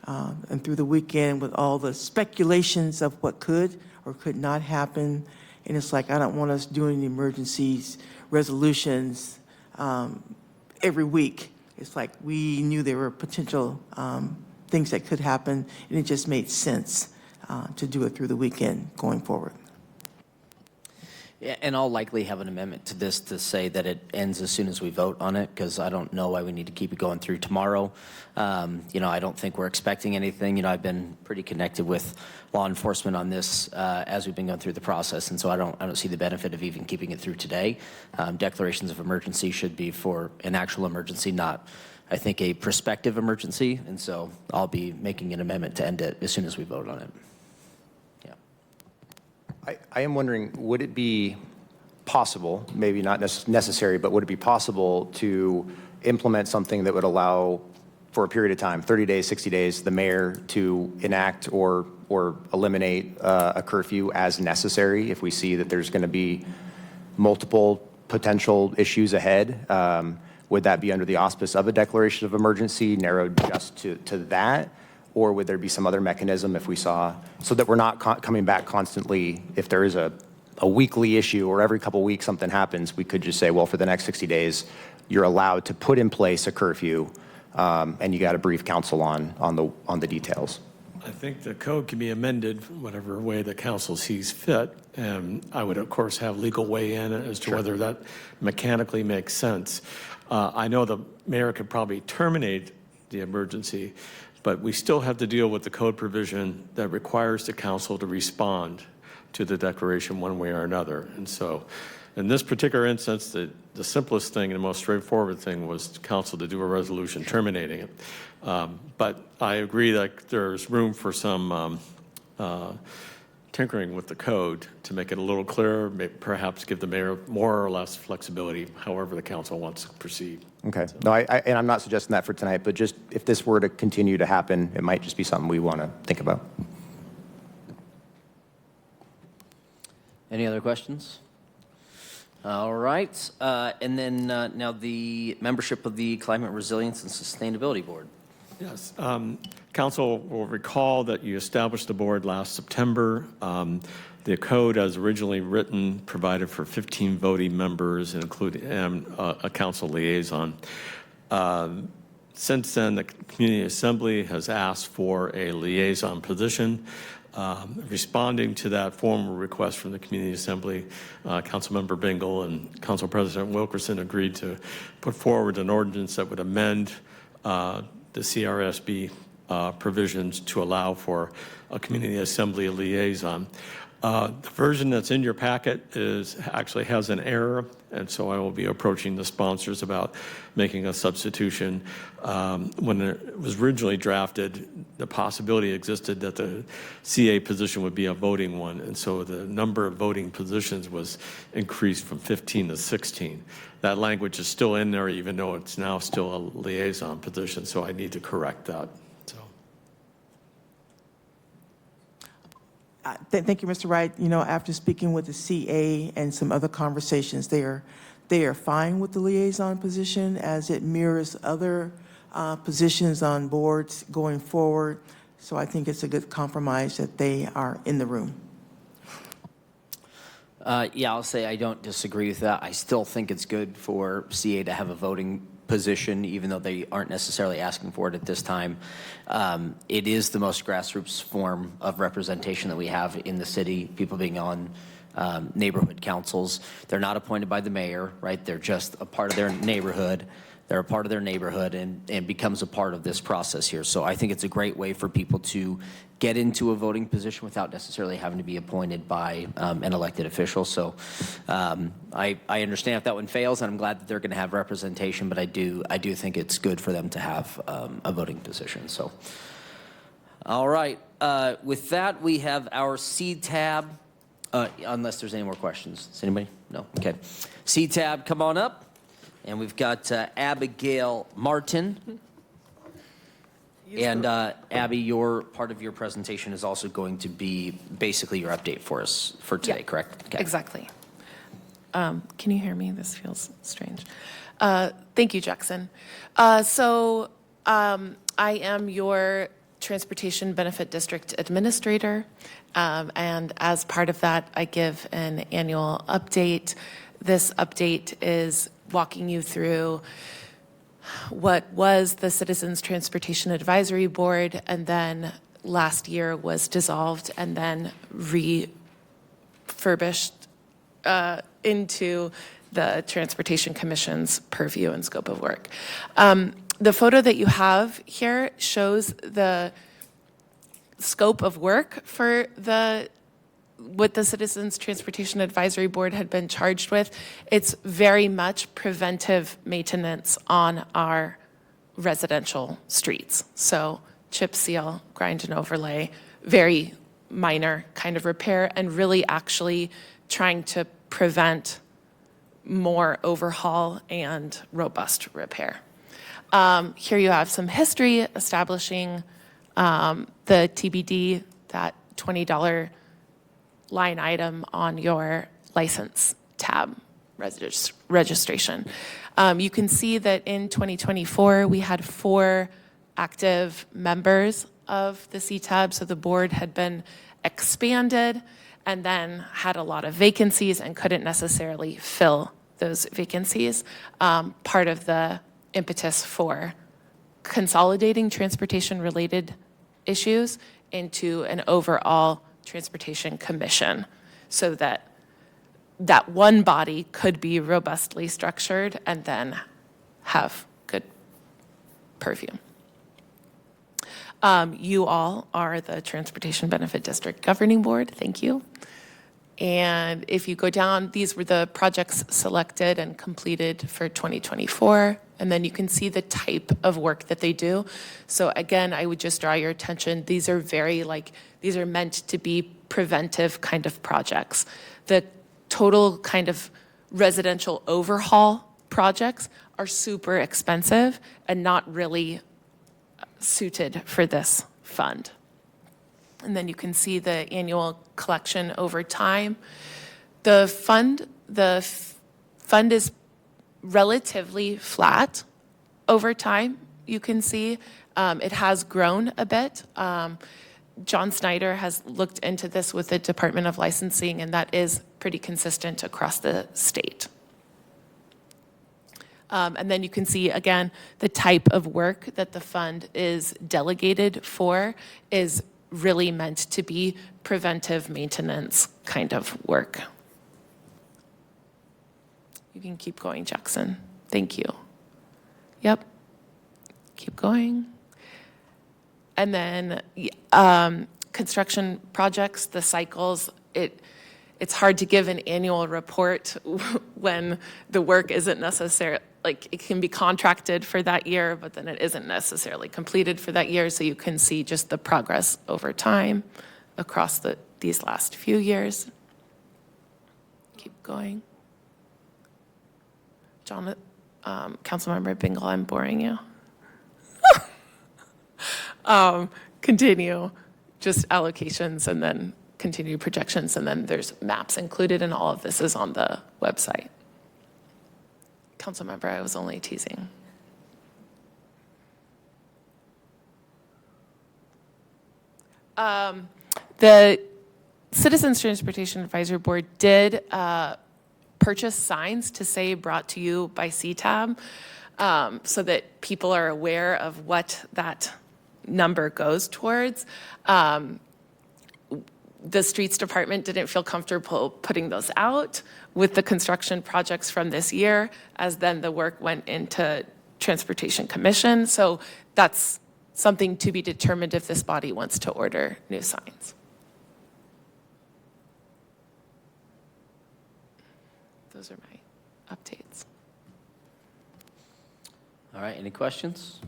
and through the weekend with all the speculations of what could or could not happen. And it's like, I don't want us doing the emergencies resolutions every week. It's like we knew there were potential things that could happen, and it just made sense to do it through the weekend going forward. Yeah, and I'll likely have an amendment to this to say that it ends as soon as we vote on it, because I don't know why we need to keep it going through tomorrow. I don't think we're expecting anything. I've been pretty connected with law enforcement on this as we've been going through the process, and so I don't see the benefit of even keeping it through today. Declarations of emergency should be for an actual emergency, not, I think, a prospective emergency, and so I'll be making an amendment to end it as soon as we vote on it. I am wondering, would it be possible, maybe not necessary, but would it be possible to implement something that would allow for a period of time, 30 days, 60 days, the mayor to enact or eliminate a curfew as necessary if we see that there's going to be multiple potential issues ahead? Would that be under the auspice of a declaration of emergency narrowed just to that? Or would there be some other mechanism if we saw, so that we're not coming back constantly, if there is a weekly issue or every couple weeks something happens, we could just say, well, for the next 60 days, you're allowed to put in place a curfew, and you got to brief council on the details. I think the code can be amended whatever way the council sees fit, and I would, of course, have legal weigh in as to whether that mechanically makes sense. I know the mayor could probably terminate the emergency, but we still have to deal with the code provision that requires the council to respond to the declaration one way or another. And so in this particular instance, the simplest thing and the most straightforward thing was council to do a resolution terminating it. But I agree that there's room for some tinkering with the code to make it a little clearer, perhaps give the mayor more or less flexibility, however the council wants to proceed. Okay. No, and I'm not suggesting that for tonight, but just if this were to continue to happen, it might just be something we want to think about. Any other questions? All right, and then now the membership of the Climate Resilience and Sustainability Board. Yes. Council will recall that you established the board last September. The code as originally written provided for 15 voting members, including a council liaison. Since then, the Community Assembly has asked for a liaison position. Responding to that formal request from the Community Assembly, Councilmember Bingle and Council President Wilkerson agreed to put forward an ordinance that would amend the CRSB provisions to allow for a Community Assembly liaison. The version that's in your packet actually has an error, and so I will be approaching the sponsors about making a substitution. When it was originally drafted, the possibility existed that the CA position would be a voting one, and so the number of voting positions was increased from 15 to 16. That language is still in there, even though it's now still a liaison position, so I need to correct that. Thank you, Mr. Wright. You know, after speaking with the CA and some other conversations, they are fine with the liaison position as it mirrors other positions on boards going forward. So I think it's a good compromise that they are in the room. Yeah, I'll say I don't disagree with that. I still think it's good for CA to have a voting position, even though they aren't necessarily asking for it at this time. It is the most grassroots form of representation that we have in the city, people being on neighborhood councils. They're not appointed by the mayor, right? They're just a part of their neighborhood. They're a part of their neighborhood and becomes a part of this process here. So I think it's a great way for people to get into a voting position without necessarily having to be appointed by an elected official. So I understand if that one fails, and I'm glad that they're going to have representation, but I do think it's good for them to have a voting position. So, all right. With that, we have our C tab, unless there's any more questions. Does anybody? No? Okay. C tab, come on up. And we've got Abigail Martin. And Abby, your part of your presentation is also going to be basically your update for us for today, correct? Okay. Exactly. Can you hear me? This feels strange. Thank you, Jackson. So I am your Transportation Benefit District Administrator, and as part of that, I give an annual update. This update is walking you through what was the Citizens Transportation Advisory Board, and then last year was dissolved and then refurbished into the Transportation Commission's purview and scope of work. The photo that you have here shows the scope of work for what the Citizens Transportation Advisory Board had been charged with. It's very much preventive maintenance on our residential streets. So chip seal, grind and overlay, very minor kind of repair, and really actually trying to prevent more overhaul and robust repair. Here you have some history establishing the TBD, that $20 line item on your license tab registration. You can see that in 2024, we had 4 active members of the CTAB, so the board had been expanded and then had a lot of vacancies and couldn't necessarily fill those vacancies. Part of the impetus for consolidating transportation-related issues into an overall Transportation Commission, so that that one body could be robustly structured and then have good purview. You all are the Transportation Benefit District Governing Board. Thank you. And if you go down, these were the projects selected and completed for 2024. And then you can see the type of work that they do. So again, I would just draw your attention. These are these are meant to be preventive kind of projects. The total kind of residential overhaul projects are super expensive and not really suited for this fund. And then you can see the annual collection over time. The fund is relatively flat over time, you can see. It has grown a bit. John Snyder has looked into this with the Department of Licensing, and that is pretty consistent across the state. And then you can see, again, the type of work that the fund is delegated for is really meant to be preventive maintenance kind of work. You can keep going, Jackson. Thank you. Yep. Keep going. And then construction projects, the cycles, it's hard to give an annual report when the work isn't necessarily, like it can be contracted for that year, but then it isn't necessarily completed for that year. So you can see just the progress over time across these last few years. Keep going. John, Councilmember Bingle, I'm boring you. Continue, just allocations and then continue projections, and then there's maps included, and all of this is on the website. Councilmember, I was only teasing. The Citizens Transportation Advisory Board did purchase signs to say brought to you by CTAB, so that people are aware of what that number goes towards. The streets department didn't feel comfortable putting those out with the construction projects from this year, as then the work went into Transportation Commission. So that's something to be determined if this body wants to order new signs. Those are my updates. All right, any questions?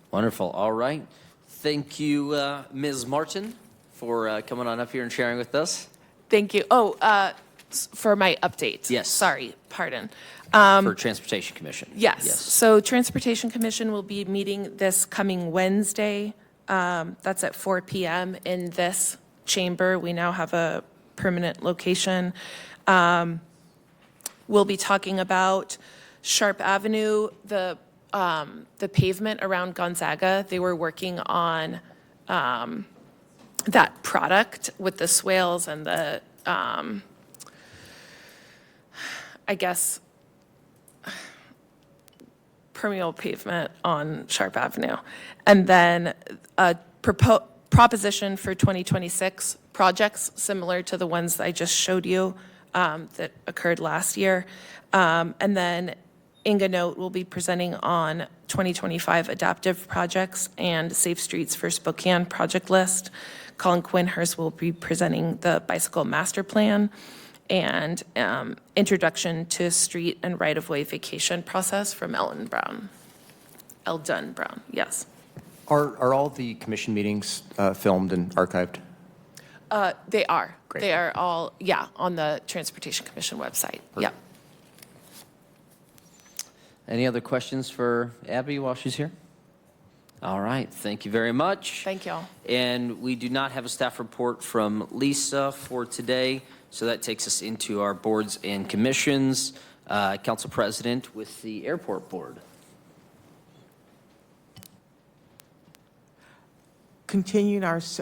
Wonderful, all right. Thank you, Ms. Martin, for coming on up here and sharing with us. Thank you. Oh, for my update. Yes. Sorry, pardon. For Transportation Commission. Yes. So Transportation Commission will be meeting this coming Wednesday. That's at 4 p.m. in this chamber. We now have a permanent location. We'll be talking about Sharp Avenue, the pavement around Gonzaga. They were working on that product with the swales and the, I guess, permeable pavement on Sharp Avenue. And then a proposition for 2026 projects similar to the ones I just showed you that occurred last year. And then Inga Note will be presenting on 2025 adaptive projects and Safe Streets for Spokane project list. Colin Quinhurst will be presenting the bicycle master plan and introduction to street and right-of-way vacation process from Eldon Brown, yes. Are all the commission meetings filmed and archived? They are. Great. They are all, yeah, on the Transportation Commission website. Yep. Any other questions for Abby while she's here? All right, thank you very much. Thank y'all. And we do not have a staff report from Lisa for today, so that takes us into our boards and commissions. Council President with the Airport Board.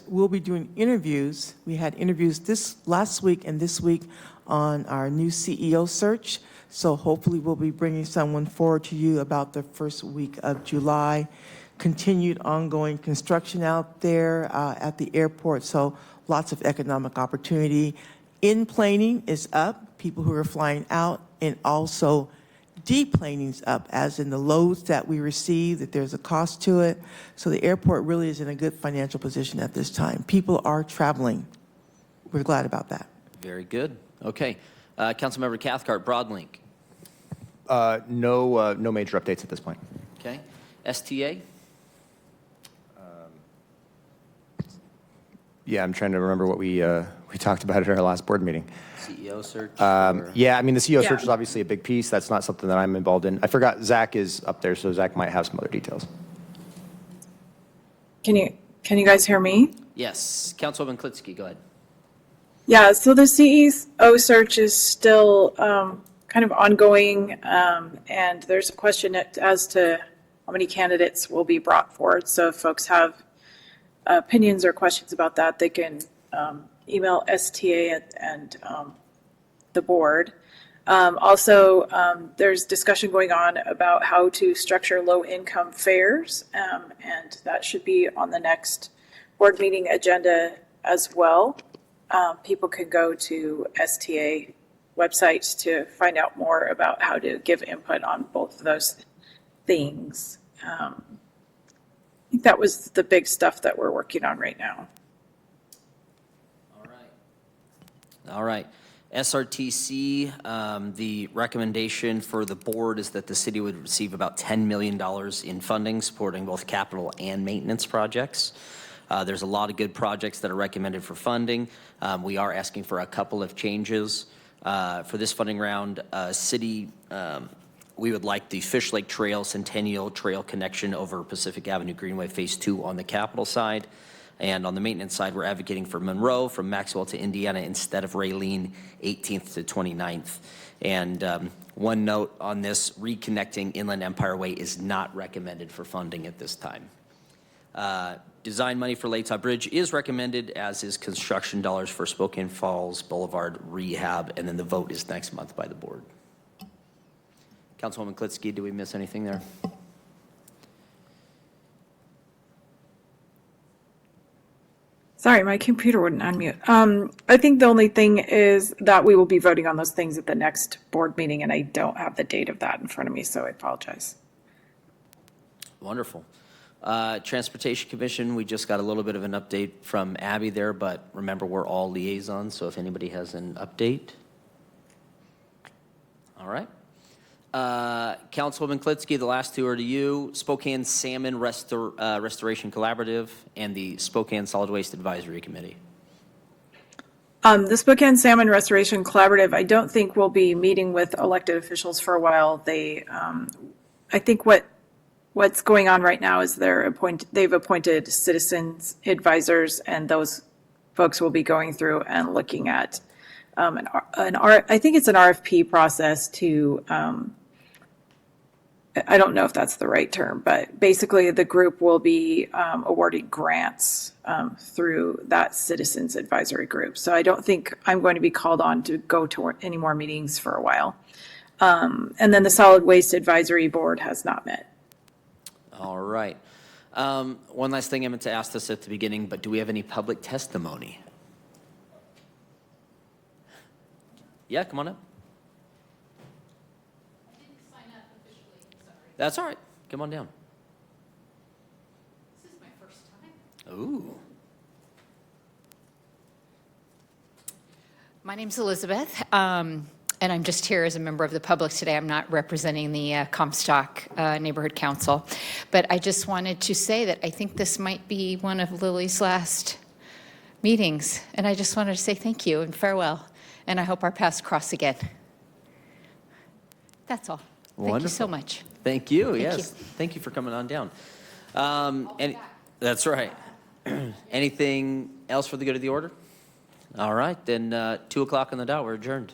We'll be doing interviews. We had interviews this last week and this week on our new CEO search. So hopefully we'll be bringing someone forward to you about the first week of July. Continued ongoing construction out there at the airport, so lots of economic opportunity. In-planing is up, people who are flying out, and also deplaning's up, as in the loads that we receive, that there's a cost to it. So the airport really is in a good financial position at this time. People are traveling. We're glad about that. Very good. Okay. Councilmember Cathcart, Broadlink. No major updates at this point. Okay. STA? Yeah, I'm trying to remember what we talked about at our last board meeting. CEO search? Yeah, I mean, the CEO search is obviously a big piece. That's not something that I'm involved in. I forgot Zach is up there, so Zach might have some other details. Can you guys hear me? Yes. Councilwoman Klitsky, go ahead. Yeah, so the CEO search is still kind of ongoing, and there's a question as to how many candidates will be brought forward. So if folks have opinions or questions about that, they can email STA and the board. Also, there's discussion going on about how to structure low-income fares, and that should be on the next board meeting agenda as well. People can go to STA websites to find out more about how to give input on both of those things. I think that was the big stuff that we're working on right now. All right. SRTC, the recommendation for the board is that the city would receive about $10 million in funding supporting both capital and maintenance projects. There's a lot of good projects that are recommended for funding. We are asking for a couple of changes. For this funding round, we would like the Fish Lake Trail Centennial Trail connection over Pacific Avenue Greenway Phase 2 on the capital side. And on the maintenance side, we're advocating for Monroe from Maxwell to Indiana instead of Raylene 18th to 29th. And one note on this, reconnecting Inland Empire Way is not recommended for funding at this time. Design money for Latah Bridge is recommended, as is construction dollars for Spokane Falls Boulevard rehab, and then the vote is next month by the board. Councilwoman Klitsky, do we miss anything there? Sorry, my computer wouldn't unmute. I think the only thing is that we will be voting on those things at the next board meeting, and I don't have the date of that in front of me, so I apologize. Wonderful. Transportation Commission, we just got a little bit of an update from Abby there, but remember, we're all liaisons, so if anybody has an update. All right. Councilwoman Klitsky, the last two are to you. Spokane Salmon Restoration Collaborative and the Spokane Solid Waste Advisory Committee. The Spokane Salmon Restoration Collaborative, I don't think we'll be meeting with elected officials for a while. I think what's going on right now is they've appointed citizens advisors, and those folks will be going through and looking at I think it's an RFP process to, I don't know if that's the right term, but basically the group will be awarding grants through that citizens advisory group. So I don't think I'm going to be called on to go to any more meetings for a while. And then the Solid Waste Advisory Board has not met. All right. One last thing I meant to ask this at the beginning, but do we have any public testimony? Yeah, come on up. I didn't sign up officially, sorry. That's all right. Come on down. This is my first time. Ooh. My name's Elizabeth, and I'm just here as a member of the public today. I'm not representing the Comstock Neighborhood Council, but I just wanted to say that I think this might be one of Lily's last meetings, and I just wanted to say thank you and farewell. And I hope our paths cross again. That's all. Thank you so much. Thank you. Thank Yes. you. Thank you for coming on down. That's right. Anything else for the good of the order? All right. Then 2 o'clock on the dot. We're adjourned.